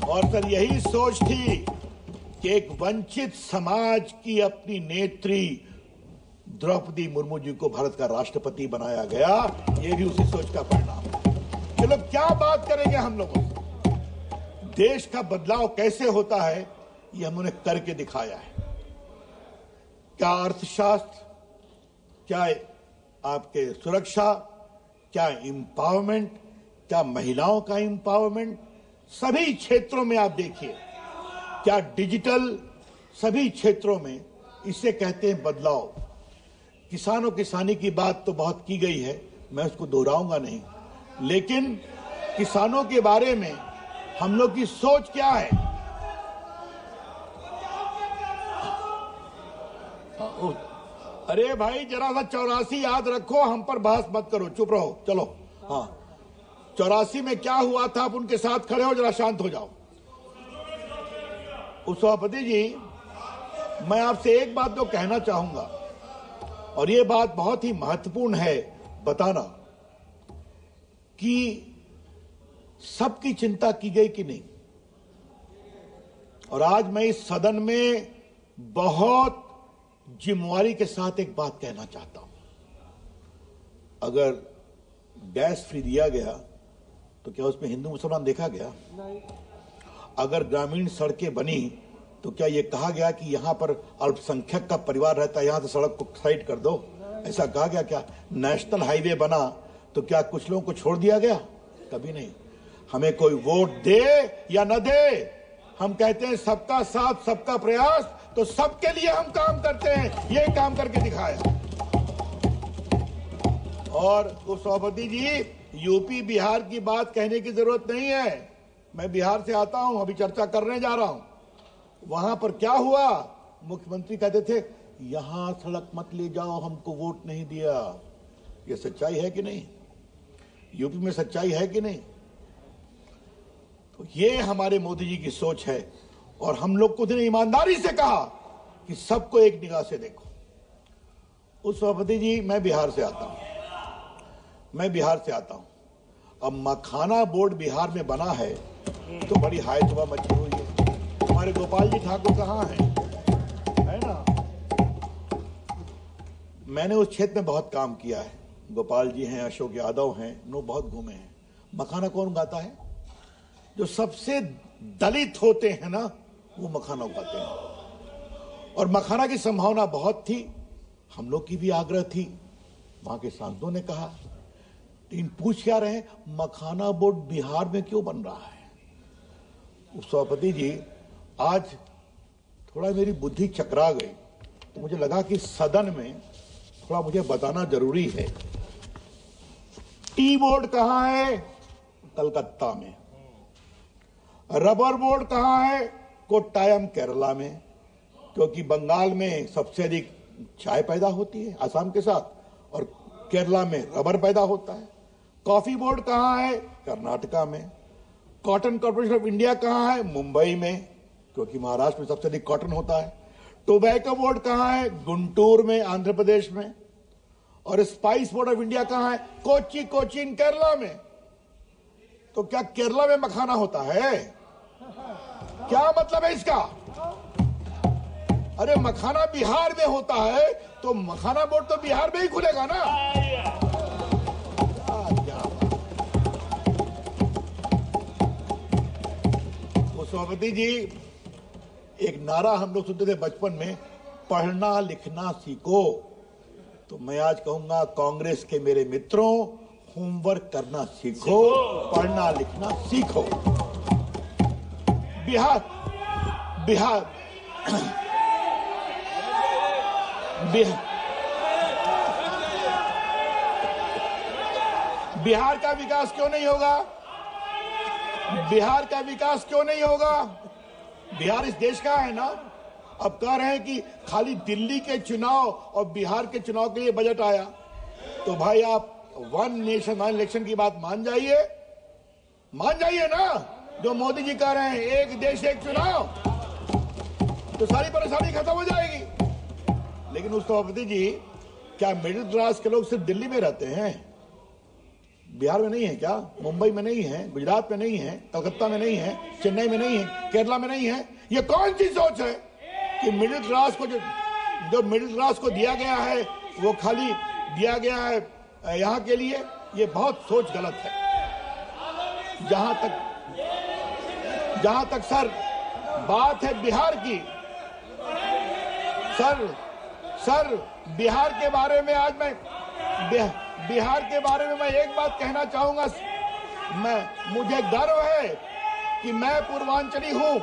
और सर, यही सोच थी कि एक वंचित समाज की अपनी नेत्री द्रौपदी मुर्मू जी को भारत का राष्ट्रपति बनाया गया। ये भी उसी सोच का परिणाम है। चलो, क्या बात करेंगे हम लोगों से? देश का बदलाव कैसे होता है, ये हमने करके दिखाया है। क्या अर्थशास्त्र, क्या आपके सुरक्षा, क्या एम्पावरमेंट, क्या महिलाओं का एम्पावरमेंट, सभी क्षेत्रों में आप देखिए, क्या डिजिटल, सभी क्षेत्रों में इसे कहते हैं बदलाव। किसानों किसानी की बात तो बहुत की गई है, मैं उसको दोहराऊंगा नहीं, लेकिन किसानों के बारे में हम लोग की सोच क्या है? अरे भाई, जरा सा 84 याद रखो, हम पर बहस मत करो, चुप रहो। चलो, हाँ, 84 में क्या हुआ था, आप उनके साथ खड़े हो, जरा शांत हो जाओ। उपसभापति जी, मैं आपसे एक बात तो कहना चाहूंगा, और ये बात बहुत ही महत्वपूर्ण है बताना, कि सबकी चिंता की गई कि नहीं। और आज मैं इस सदन में बहुत जिम्मेवारी के साथ एक बात कहना चाहता हूं। अगर गैस फ्री दिया गया तो क्या उसमें हिंदू मुसलमान देखा गया? नहीं। अगर ग्रामीण सड़कें बनी तो क्या यह कहा गया कि यहां पर अल्पसंख्यक का परिवार रहता है, यहां से सड़क को साइड कर दो? ऐसा कहा गया क्या? नेशनल हाईवे बना तो क्या कुछ लोगों को छोड़ दिया गया? कभी नहीं। हमें कोई वोट दे या न दे, हम कहते हैं सबका साथ, सबका प्रयास, तो सबके लिए हम काम करते हैं। ये काम करके दिखाया। और उपसभापति जी, यूपी बिहार की बात कहने की जरूरत नहीं है। मैं बिहार से आता हूं, अभी चर्चा करने जा रहा हूं। वहां पर क्या हुआ? मुख्यमंत्री कहते थे यहां सड़क मत ले जाओ, हमको वोट नहीं दिया। ये सच्चाई है कि नहीं? यूपी में सच्चाई है कि नहीं? तो ये हमारे मोदी जी की सोच है। और हम लोग को ईमानदारी से कहा कि सबको एक निगाह से देखो। उस सभापति जी, मैं बिहार से आता हूं। अब मखाना बोर्ड बिहार में बना है तो बड़ी हाय तबाह मची हुई है। हमारे गोपाल जी ठाकुर कहाँ हैं? है ना, मैंने उस क्षेत्र में बहुत काम किया है। गोपाल जी हैं, अशोक यादव हैं, बहुत घूमे हैं। मखाना कौन उगाता है? जो सबसे दलित होते हैं ना, वो मखाना उगाते हैं। और मखाना की संभावना बहुत थी, हम लोग की भी आग्रह थी, वहां के सांसदों ने कहा। लेकिन पूछ क्या रहे, मखाना बोर्ड बिहार में क्यों बन रहा है? सभापति जी, आज थोड़ा मेरी बुद्धि चकरा गई, तो मुझे लगा कि सदन में थोड़ा मुझे बताना जरूरी है। टी बोर्ड कहां है? कलकत्ता में। रबर बोर्ड कहां है? कोट्टायम, केरला में, क्योंकि बंगाल में सबसे अधिक चाय पैदा होती है असम के साथ, और केरला में रबर पैदा होता है। कॉफी बोर्ड कहां है? कर्नाटका में। कॉटन कॉर्पोरेशन ऑफ इंडिया कहां है? मुंबई में, क्योंकि महाराष्ट्र में सबसे अधिक कॉटन होता है। टोबैको बोर्ड कहां है? गुंटूर में, आंध्र प्रदेश में। और स्पाइस बोर्ड ऑफ इंडिया कहां है? कोचीन, केरला में। तो क्या केरला में मखाना होता है? क्या मतलब है इसका? अरे मखाना बिहार में होता है तो मखाना बोर्ड तो बिहार में ही खुलेगा ना। तो सभापति जी, एक नारा हम लोग सुनते थे बचपन में, पढ़ना लिखना सीखो। तो मैं आज कहूंगा, कांग्रेस के मेरे मित्रों, होमवर्क करना सीखो, पढ़ना लिखना सीखो। बिहार का विकास क्यों नहीं होगा? बिहार का विकास क्यों नहीं होगा? बिहार इस देश का है ना। अब कह रहे हैं कि खाली दिल्ली के चुनाव और बिहार के चुनाव के लिए बजट आया, तो भाई आप वन नेशन वन इलेक्शन की बात मान जाइए ना। जो मोदी जी कह रहे हैं, एक देश एक चुनाव, तो सारी परेशानी खत्म हो जाएगी। लेकिन उस सभापति जी, क्या मिडिल क्लास के लोग सिर्फ दिल्ली में रहते हैं? बिहार में नहीं है क्या? मुंबई में नहीं है? गुजरात में नहीं है? कलकत्ता में नहीं है? चेन्नई में नहीं है? केरला में नहीं है? ये कौन सी सोच है कि मिडिल क्लास को जो मिडिल क्लास को दिया गया है वो खाली दिया गया है यहाँ के लिए? ये बहुत सोच गलत है। जहां तक सर बात है बिहार की, सर बिहार के बारे में आज मैं एक बात कहना चाहूंगा। मुझे गर्व है कि मैं पूर्वांचली हूं।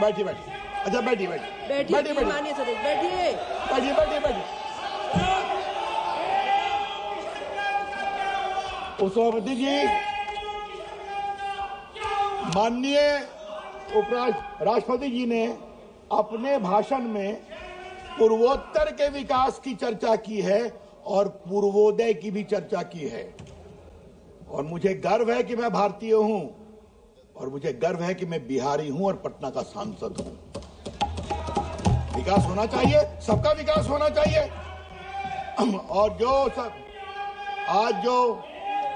बैठिए। अच्छा बैठिए। माननीय सदस्य बैठिए। सभापति जी, माननीय राष्ट्रपति जी ने अपने भाषण में पूर्वोत्तर के विकास की चर्चा की है और पूर्वोदय की भी चर्चा की है। और मुझे गर्व है कि मैं भारतीय हूं, और मुझे गर्व है कि मैं बिहारी हूं और पटना का सांसद हूं। विकास होना चाहिए, सबका विकास होना चाहिए। और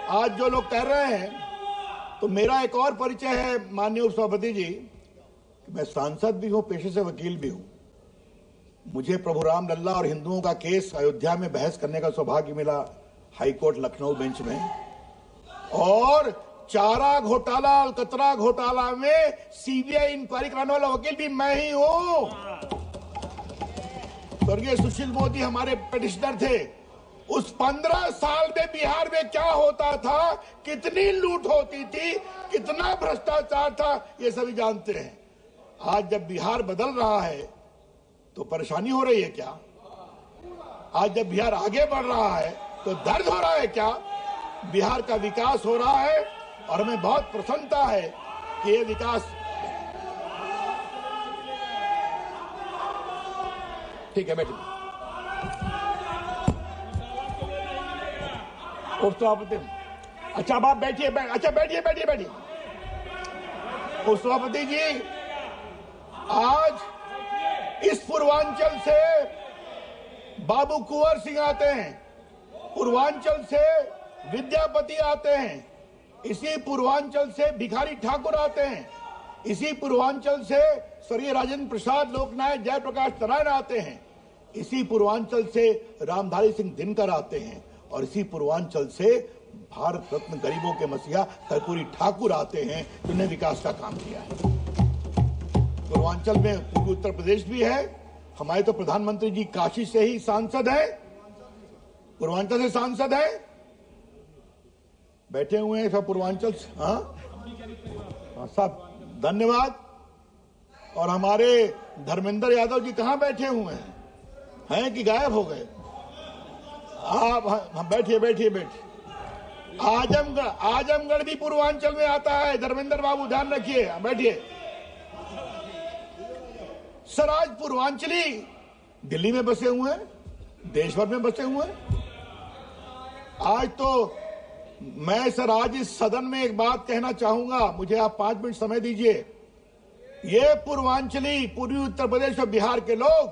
आज जो लोग कह रहे हैं, तो मेरा एक और परिचय है माननीय उपसभापति जी, मैं सांसद भी हूं, पेशे से वकील भी हूं। मुझे प्रभु राम लल्ला और हिंदुओं का केस अयोध्या में बहस करने का सौभाग्य मिला हाईकोर्ट लखनऊ बेंच में। और चारा घोटाला, अलकतरा घोटाला में सीबीआई इंक्वायरी कराने वाला वकील भी मैं ही हूं। स्वर्गीय सुशील मोदी हमारे पिटिशनर थे। उस 15 साल में बिहार में क्या होता था, कितनी लूट होती थी, कितना भ्रष्टाचार था, ये सभी जानते हैं। आज जब बिहार बदल रहा है तो परेशानी हो रही है क्या? आज जब बिहार आगे बढ़ रहा है तो दर्द हो रहा है क्या? बिहार का विकास हो रहा है और हमें बहुत प्रसन्नता है कि ये विकास। ठीक है, बैठिए। उपसभापति, अच्छा आप बैठिए। अच्छा बैठिए। उपसभापति जी, आज इस पूर्वांचल से बाबू कुंवर सिंह आते हैं, पूर्वांचल से विद्यापति आते हैं, इसी पूर्वांचल से भिखारी ठाकुर आते हैं, इसी पूर्वांचल से स्वर्गीय राजेंद्र प्रसाद, लोकनायक जयप्रकाश नारायण आते हैं, इसी पूर्वांचल से रामधारी सिंह दिनकर आते हैं, और इसी पूर्वांचल से भारत रत्न गरीबों के मसीहा कर्पूरी ठाकुर आते हैं, जिन्होंने विकास का काम किया है। पूर्वांचल में पूर्वी उत्तर प्रदेश भी है। हमारे तो प्रधानमंत्री जी काशी से ही सांसद है, पूर्वांचल से सांसद है, बैठे हुए हैं सब पूर्वांचल से। हाँ सब धन्यवाद। और हमारे धर्मेंद्र यादव जी कहां बैठे हुए हैं कि गायब हो गए? आप बैठिए बैठिए बैठिए। आजमगढ़ भी पूर्वांचल में आता है, धर्मेंद्र बाबू ध्यान रखिए, बैठिए। सर आज पूर्वांचली दिल्ली में बसे हुए हैं, देश भर में बसे हुए हैं। आज तो मैं सर आज इस सदन में एक बात कहना चाहूंगा, मुझे आप 5 मिनट समय दीजिए। ये पूर्वांचली, पूर्वी उत्तर प्रदेश और बिहार के लोग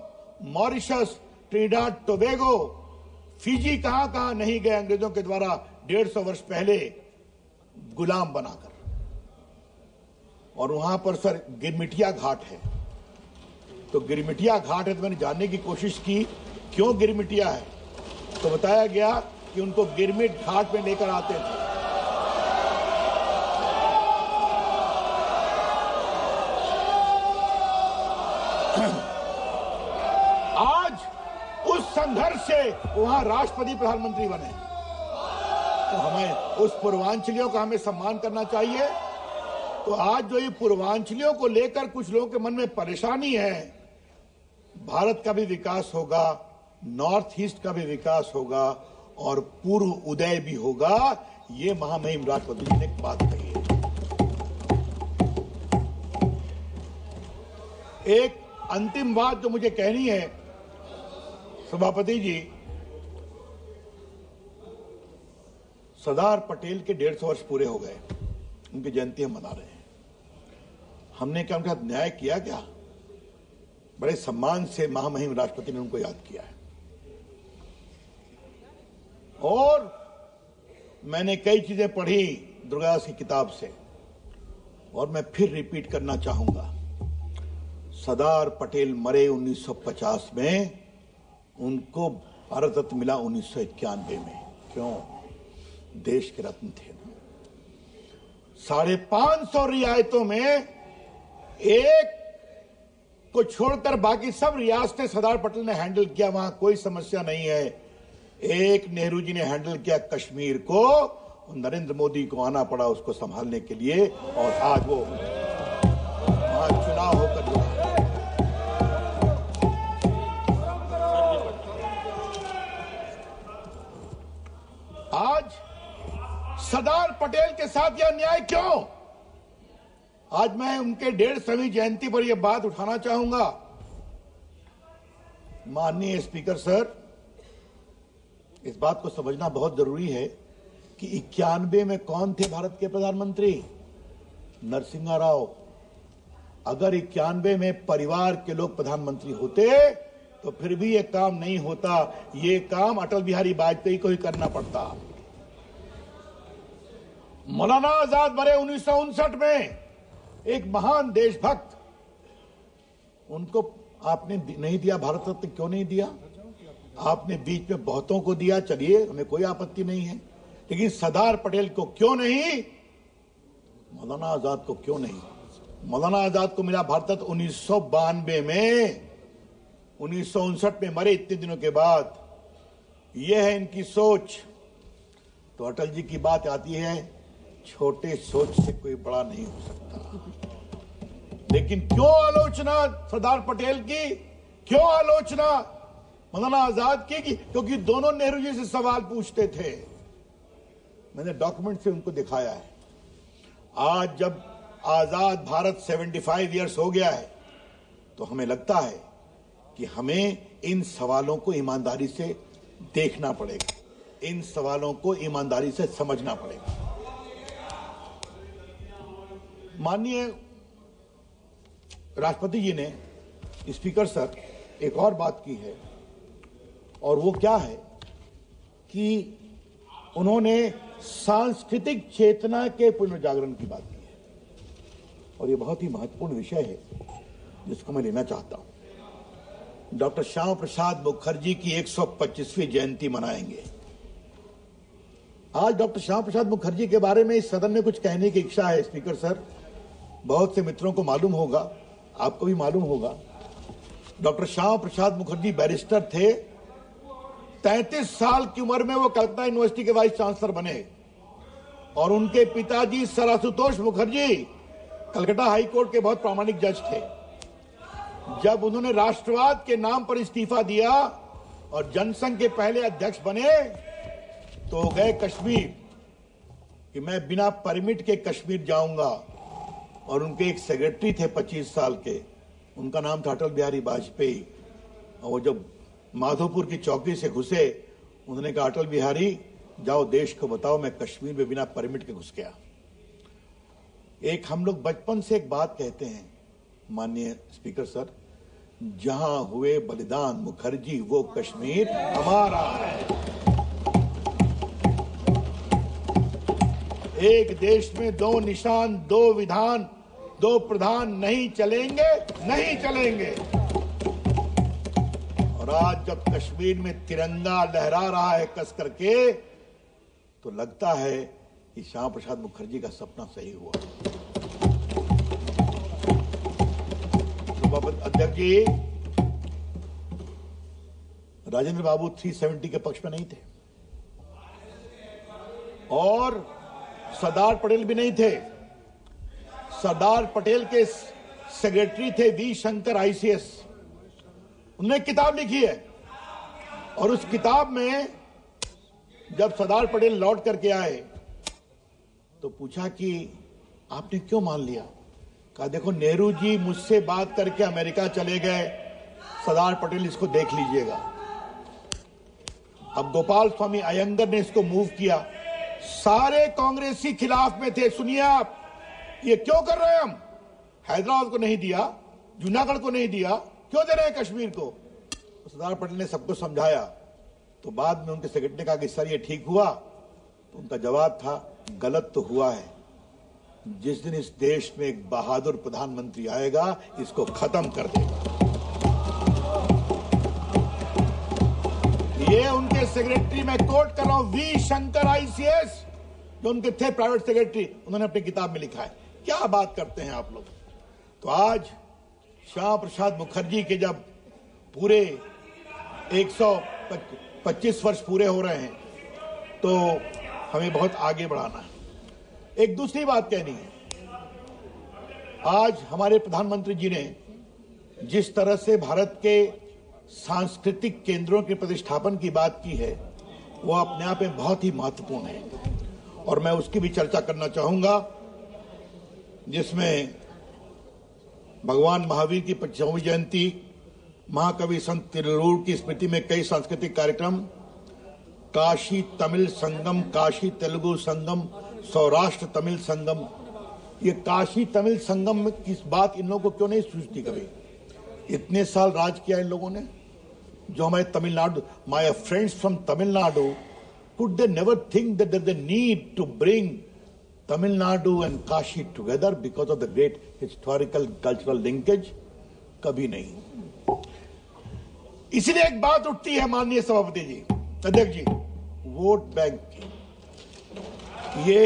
मॉरिशस, ट्रिनिडाद टोबैगो, फिजी कहां नहीं गए अंग्रेजों के द्वारा 150 वर्ष पहले गुलाम बनाकर। और वहां पर सर गिरमिटिया घाट है, तो गिरमिटिया घाट है तो मैंने जानने की कोशिश की क्यों गिरमिटिया है, तो बताया गया कि उनको गिरमिट घाट में लेकर आते थे। आज उस संघर्ष से वहां राष्ट्रपति प्रधानमंत्री बने, तो हमें उस पूर्वांचलियों का हमें सम्मान करना चाहिए। तो आज जो ये पूर्वांचलियों को लेकर कुछ लोगों के मन में परेशानी है, भारत का भी विकास होगा, नॉर्थ ईस्ट का भी विकास होगा और पूर्व उदय भी होगा, ये महामहिम राष्ट्रपति जी ने एक बात कही है। एक अंतिम बात जो मुझे कहनी है सभापति जी, सरदार पटेल के 150 वर्ष पूरे हो गए, उनकी जयंती हम मना रहे हैं। हमने क्या उनके साथ न्याय किया? क्या बड़े सम्मान से महामहिम राष्ट्रपति ने उनको याद किया है। और मैंने कई चीजें पढ़ी दुर्गादास की किताब से, और मैं फिर रिपीट करना चाहूंगा। सरदार पटेल मरे 1950 में, उनको भारत रत्न मिला 1991 में। क्यों? देश के रत्न थे। 550 रियायतों में एक को छोड़कर बाकी सब रियासतें सरदार पटेल ने हैंडल किया, वहां कोई समस्या नहीं है। एक नेहरू जी ने हैंडल किया कश्मीर को, नरेंद्र मोदी को आना पड़ा उसको संभालने के लिए, और आज वो वहां चुनाव होकर जुड़ा। आज सरदार पटेल के साथ यह अन्याय क्यों? आज मैं उनके 150वीं जयंती पर यह बात उठाना चाहूंगा। माननीय स्पीकर सर, इस बात को समझना बहुत जरूरी है कि 91 में कौन थे भारत के प्रधानमंत्री? नरसिम्हा राव। अगर 91 में परिवार के लोग प्रधानमंत्री होते तो फिर भी यह काम नहीं होता, ये काम अटल बिहारी वाजपेयी को ही करना पड़ता। मौलाना आजाद मरे 1959 में, एक महान देशभक्त, उनको आपने नहीं दिया भारत रत्न। क्यों नहीं दिया? आपने बीच में बहुतों को दिया, चलिए हमें कोई आपत्ति नहीं है, लेकिन सरदार पटेल को क्यों नहीं? मौलाना आजाद को क्यों नहीं? मौलाना आजाद को मिला भारत रत्न 1992 में, 1959 में मरे इतने दिनों के बाद। यह है इनकी सोच। तो अटल जी की बात आती है, छोटे सोच से कोई बड़ा नहीं हो सकता। लेकिन क्यों आलोचना सरदार पटेल की, क्यों आलोचना मौलाना आजाद की? क्योंकि दोनों नेहरू जी से सवाल पूछते थे। मैंने डॉक्यूमेंट से उनको दिखाया है। आज जब आजाद भारत 75 इयर्स हो गया है, तो हमें लगता है कि हमें इन सवालों को ईमानदारी से देखना पड़ेगा, इन सवालों को ईमानदारी से समझना पड़ेगा। माननीय राष्ट्रपति जी ने स्पीकर सर, एक और बात की है, और वो क्या है कि उन्होंने सांस्कृतिक चेतना के पुनर्जागरण की बात की है, और ये बहुत ही महत्वपूर्ण विषय है जिसको मैं लेना चाहता हूं। डॉक्टर श्यामा प्रसाद मुखर्जी की 125वीं जयंती मनाएंगे। आज डॉक्टर श्यामा प्रसाद मुखर्जी के बारे में इस सदन में कुछ कहने की इच्छा है स्पीकर सर। बहुत से मित्रों को मालूम होगा, आपको भी मालूम होगा, डॉक्टर श्यामा प्रसाद मुखर्जी बैरिस्टर थे। 33 साल की उम्र में वो कलकत्ता यूनिवर्सिटी के वाइस चांसलर बने, और उनके पिताजी sir Ashutosh Mukherjee Calcutta high court के बहुत प्रामाणिक जज थे। जब उन्होंने राष्ट्रवाद के नाम पर इस्तीफा दिया और जनसंघ के पहले अध्यक्ष बने, तो गए कश्मीर कि मैं बिना परमिट के कश्मीर जाऊंगा, और उनके एक सेक्रेटरी थे 25 साल के, उनका नाम था अटल बिहारी वाजपेयी। और वो जब माधोपुर की चौकी से घुसे, उन्होंने कहा अटल बिहारी जाओ देश को बताओ मैं कश्मीर में बिना परमिट के घुस गया। एक हम लोग बचपन से एक बात कहते हैं माननीय स्पीकर सर, जहां हुए बलिदान मुखर्जी वो कश्मीर हमारा है। एक देश में दो निशान, दो विधान, दो प्रधान नहीं चलेंगे, नहीं चलेंगे। और आज जब कश्मीर में तिरंगा लहरा रहा है कस करके, तो लगता है कि श्यामा प्रसाद मुखर्जी का सपना सही हुआ। अध्यक्ष जी, राजेंद्र बाबू 370 के पक्ष में नहीं थे, और सरदार पटेल भी नहीं थे। सरदार पटेल के सेक्रेटरी थे वी शंकर आईसीएस। उन्होंने किताब लिखी है, और उस किताब में जब सरदार पटेल लौट करके आए तो पूछा कि आपने क्यों मान लिया। कहा देखो नेहरू जी मुझसे बात करके अमेरिका चले गए, सरदार पटेल इसको देख लीजिएगा। अब गोपाल स्वामी अयंगर ने इसको मूव किया, सारे कांग्रेसी खिलाफ में थे। सुनिए आप, ये क्यों कर रहे हैं हम? हैदराबाद को नहीं दिया, जूनागढ़ को नहीं दिया, क्यों दे रहे हैं कश्मीर को? सरदार पटेल ने सबको समझाया, तो बाद में उनके सेक्रेटरी ने कहा कि सर ये ठीक हुआ, तो उनका जवाब था गलत तो हुआ है। जिस दिन इस देश में एक बहादुर प्रधानमंत्री आएगा, इसको खत्म कर देगा। ये उनके सेक्रेटरी, मैं कोट कर रहा हूं, वी शंकर आईसीएस, जो उनके थे प्राइवेट सेक्रेटरी, उन्होंने अपनी किताब में लिखा है। क्या बात करते हैं आप लोग। तो आज श्यामा प्रसाद मुखर्जी के जब पूरे 125 वर्ष पूरे हो रहे हैं, तो हमें बहुत आगे बढ़ाना है। एक दूसरी बात कहनी है, आज हमारे प्रधानमंत्री जी ने जिस तरह से भारत के सांस्कृतिक केंद्रों के प्रतिष्ठापन की बात की है, वो अपने आप में बहुत ही महत्वपूर्ण है, और मैं उसकी भी चर्चा करना चाहूंगा, जिसमें भगवान महावीर की 25वीं जयंती, महाकवि संत तिरुवल्लुवर की स्मृति में कई सांस्कृतिक कार्यक्रम, काशी तमिल संगम, काशी तेलुगु संगम, सौराष्ट्र तमिल संगम। ये काशी तमिल संगम की बात इन लोगों को क्यों नहीं सूझती कभी? इतने साल राज किया इन लोगों ने, जो हमारे Tamil Nadu, my friends from Tamil Nadu, could they never think that there is a need to bring Tamil Nadu and Kashi together because of the great historical cultural linkage? कभी नहीं। इसलिए एक बात उठती है माननीय सभापति जी, अध्यक्ष जी, वोट बैंक की। ये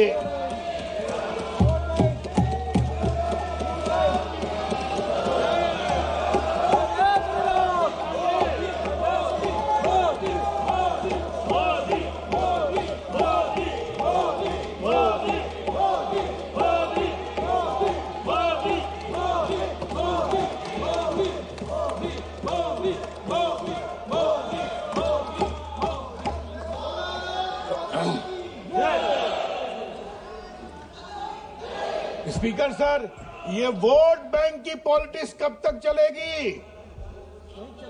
स्पीकर सर, ये वोट बैंक की पॉलिटिक्स कब तक चलेगी?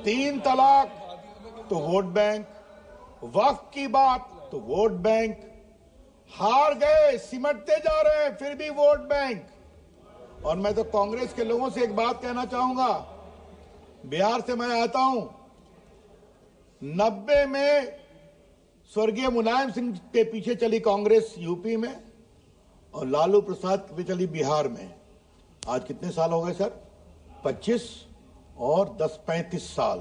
3 तलाक तो वोट बैंक, वक्फ की बात तो वोट बैंक, हार गए, सिमटते जा रहे हैं, फिर भी वोट बैंक। और मैं तो कांग्रेस के लोगों से एक बात कहना चाहूंगा, बिहार से मैं आता हूं। 90 में स्वर्गीय मुलायम सिंह के पीछे चली कांग्रेस यूपी में और लालू प्रसाद पे चली बिहार में। आज कितने साल हो गए सर? 25 और 10 35 साल।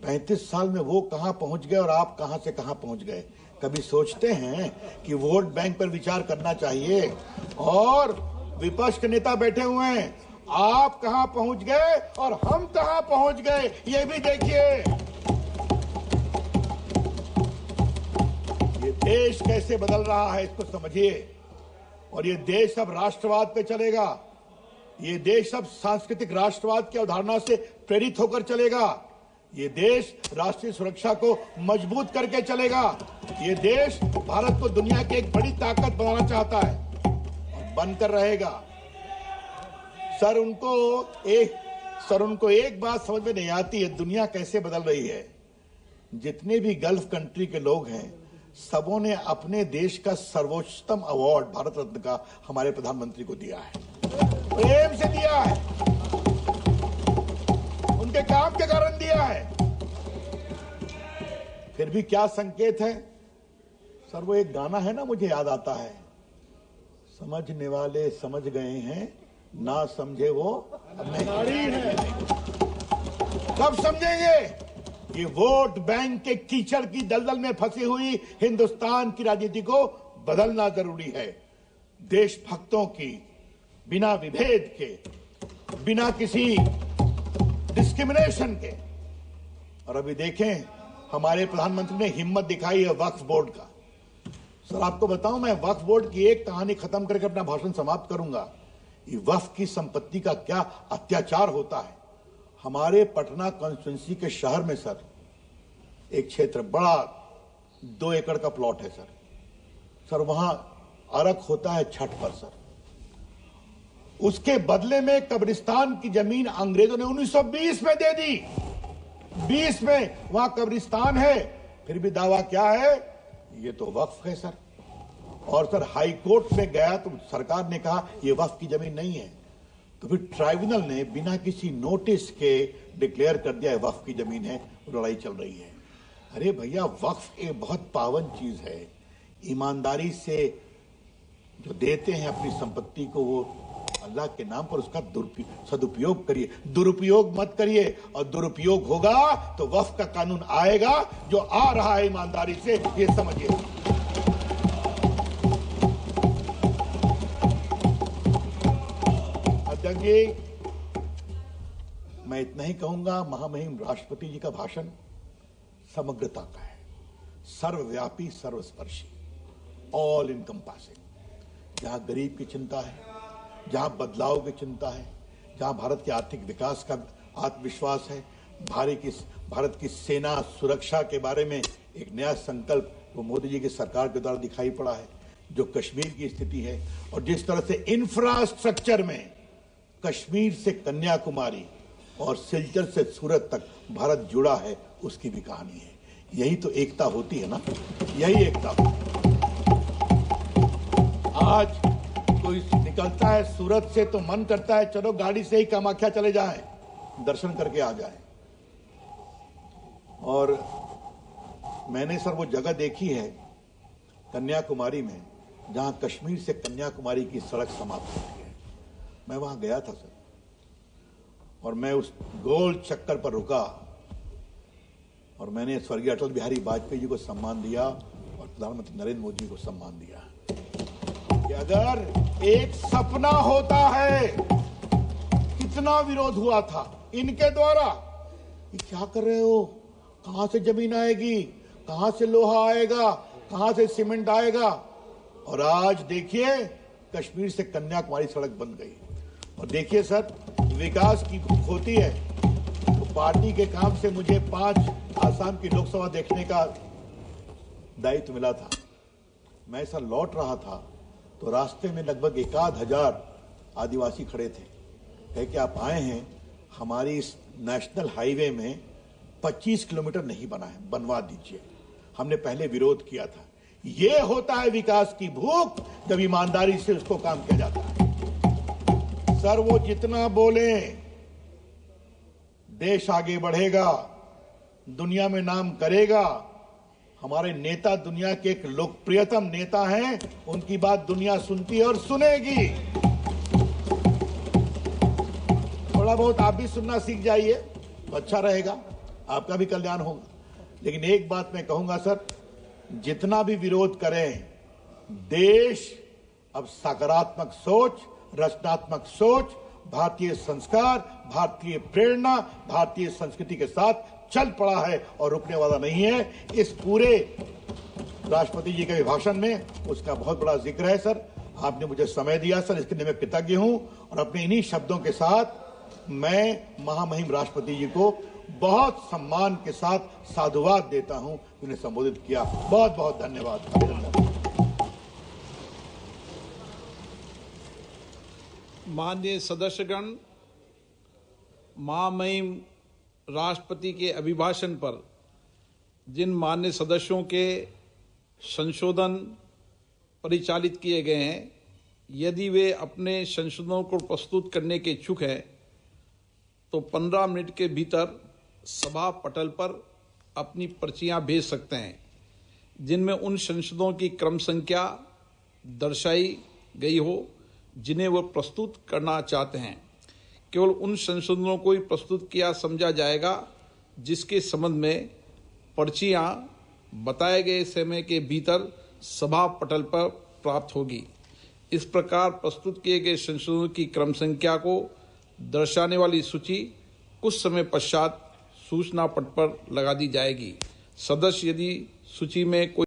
35 साल में वो कहां पहुंच गए और आप कहां से कहां पहुंच गए? कभी सोचते हैं कि वोट बैंक पर विचार करना चाहिए? और विपक्ष के नेता बैठे हुए हैं, आप कहां पहुंच गए और हम कहां पहुंच गए, ये भी देखिए। ये देश कैसे बदल रहा है, इसको समझिए। और ये देश अब राष्ट्रवाद पे चलेगा। ये देश अब सांस्कृतिक राष्ट्रवाद की अवधारणा से प्रेरित होकर चलेगा। ये देश राष्ट्रीय सुरक्षा को मजबूत करके चलेगा। ये देश भारत को दुनिया की एक बड़ी ताकत बनाना चाहता है और बनकर रहेगा। सर उनको एक बात समझ में नहीं आती है, दुनिया कैसे बदल रही है। जितने भी गल्फ कंट्री के लोग हैं, सबों ने अपने देश का सर्वोच्चतम अवार्ड भारत रत्न का हमारे प्रधानमंत्री को दिया है, प्रेम से दिया है, उनके काम के कारण दिया है। फिर भी क्या संकेत है सर? वो एक गाना है ना, मुझे याद आता है, समझने वाले समझ गए हैं, ना समझे वो नारी है। कब समझेंगे? ये वोट बैंक के कीचड़ की दलदल में फंसी हुई हिंदुस्तान की राजनीति को बदलना जरूरी है। देशभक्तों की बिना विभेद के, बिना किसी डिस्क्रिमिनेशन के। और अभी देखें, हमारे प्रधानमंत्री ने हिम्मत दिखाई है वक्फ बोर्ड का। सर आपको बताऊं, मैं वक्फ बोर्ड की एक कहानी खत्म करके अपना भाषण समाप्त करूंगा। ये वक्फ की संपत्ति का क्या अत्याचार होता है। हमारे पटना कॉन्स्टिट्यूंसी के शहर में सर एक क्षेत्र बड़ा 2 एकड़ का प्लॉट है सर वहां अर्घ होता है छठ पर सर। उसके बदले में कब्रिस्तान की जमीन अंग्रेजों ने 1920 में दे दी। 20 में वहां कब्रिस्तान है, फिर भी दावा क्या है? ये तो वक्फ है सर। और सर हाई कोर्ट में गया तो सरकार ने कहा ये वक्फ की जमीन नहीं है। तो फिर ट्राइब्यूनल ने बिना किसी नोटिस के डिक्लेयर कर दिया है वक्फ की जमीन है। लड़ाई चल रही है। अरे भैया, वक्फ एक बहुत पावन चीज है। ईमानदारी से जो देते हैं अपनी संपत्ति को, वो अल्लाह के नाम पर उसका सदुपयोग करिए, दुरुपयोग मत करिए। और दुरुपयोग होगा तो वक्फ का कानून आएगा, जो आ रहा है ईमानदारी से, ये समझिए। अध्यक्ष जी, मैं इतना ही कहूंगा, महामहिम राष्ट्रपति जी का भाषण समग्रता का है, सर्वव्यापी, सर्वस्पर्शी, ऑल इनकम्पासिंग। जहां गरीब की चिंता है, जहां बदलाव की चिंता है, जहां भारत के आर्थिक विकास का आत्मविश्वास है, भारत की सेना सुरक्षा के बारे में एक नया संकल्प वो मोदी जी की सरकार के द्वारा दिखाई पड़ा है, जो कश्मीर की स्थिति है, और जिस तरह से इंफ्रास्ट्रक्चर में कश्मीर से कन्याकुमारी और सिलचर से सूरत तक भारत जुड़ा है, उसकी भी कहानी है। यही तो एकता होती है ना, यही एकता होती है। आज कोई निकलता है सूरत से तो मन करता है चलो गाड़ी से ही कामाख्या चले जाएं, दर्शन करके आ जाएं। और मैंने सर वो जगह देखी है कन्याकुमारी में, जहां कश्मीर से कन्याकुमारी की सड़क समाप्त होती है। मैं वहां गया था सर, और मैं उस गोल चक्कर पर रुका और मैंने स्वर्गीय अटल बिहारी वाजपेयी जी को सम्मान दिया और प्रधानमंत्री नरेंद्र मोदी जी को सम्मान दिया कि अगर एक सपना होता है, कितना विरोध हुआ था इनके द्वारा, ये क्या कर रहे हो, कहां से जमीन आएगी, कहां से लोहा आएगा, कहां से सीमेंट आएगा। और आज देखिए कश्मीर से कन्याकुमारी सड़क बन गई। और देखिए सर, विकास की भूख होती है तो पार्टी के काम से मुझे 5 आसाम की लोकसभा देखने का दायित्व मिला था। मैं सर लौट रहा था तो रास्ते में लगभग 1,000 आदिवासी खड़े थे। कहे कि आप आए हैं, हमारी इस नेशनल हाईवे में 25 किलोमीटर नहीं बना है, बनवा दीजिए। हमने पहले विरोध किया था। ये होता है विकास की भूख, जब ईमानदारी से उसको काम किया जाता है। सर वो जितना बोले, देश आगे बढ़ेगा, दुनिया में नाम करेगा। हमारे नेता दुनिया के एक लोकप्रियतम नेता हैं, उनकी बात दुनिया सुनती है और सुनेगी। थोड़ा बहुत आप भी सुनना सीख जाइए तो अच्छा रहेगा, आपका भी कल्याण होगा। लेकिन एक बात मैं कहूंगा सर, जितना भी विरोध करें, देश अब सकारात्मक सोच, रचनात्मक सोच, भारतीय संस्कार, भारतीय प्रेरणा, भारतीय संस्कृति के साथ चल पड़ा है और रुकने वाला नहीं है। इस पूरे राष्ट्रपति जी के अभिभाषण में उसका बहुत बड़ा जिक्र है सर। आपने मुझे समय दिया सर, इसके लिए मैं कृतज्ञ हूं और अपने इन्हीं शब्दों के साथ मैं महामहिम राष्ट्रपति जी को बहुत सम्मान के साथ साधुवाद देता हूं, उन्हें संबोधित किया। बहुत बहुत धन्यवाद, अभिनंदन। माननीय सदस्यगण, महामहिम राष्ट्रपति के अभिभाषण पर जिन माननीय सदस्यों के संशोधन परिचालित किए गए हैं, यदि वे अपने संशोधनों को प्रस्तुत करने के इच्छुक हैं तो 15 मिनट के भीतर सभा पटल पर अपनी पर्चियां भेज सकते हैं, जिनमें उन संशोधनों की क्रम संख्या दर्शाई गई हो जिन्हें वो प्रस्तुत करना चाहते हैं। केवल उन संशोधनों को ही प्रस्तुत किया समझा जाएगा जिसके संबंध में पर्चियां बताए गए समय के भीतर सभा पटल पर प्राप्त होगी। इस प्रकार प्रस्तुत किए गए संशोधनों की क्रम संख्या को दर्शाने वाली सूची कुछ समय पश्चात सूचना पट पर लगा दी जाएगी। सदस्य यदि सूची में कोई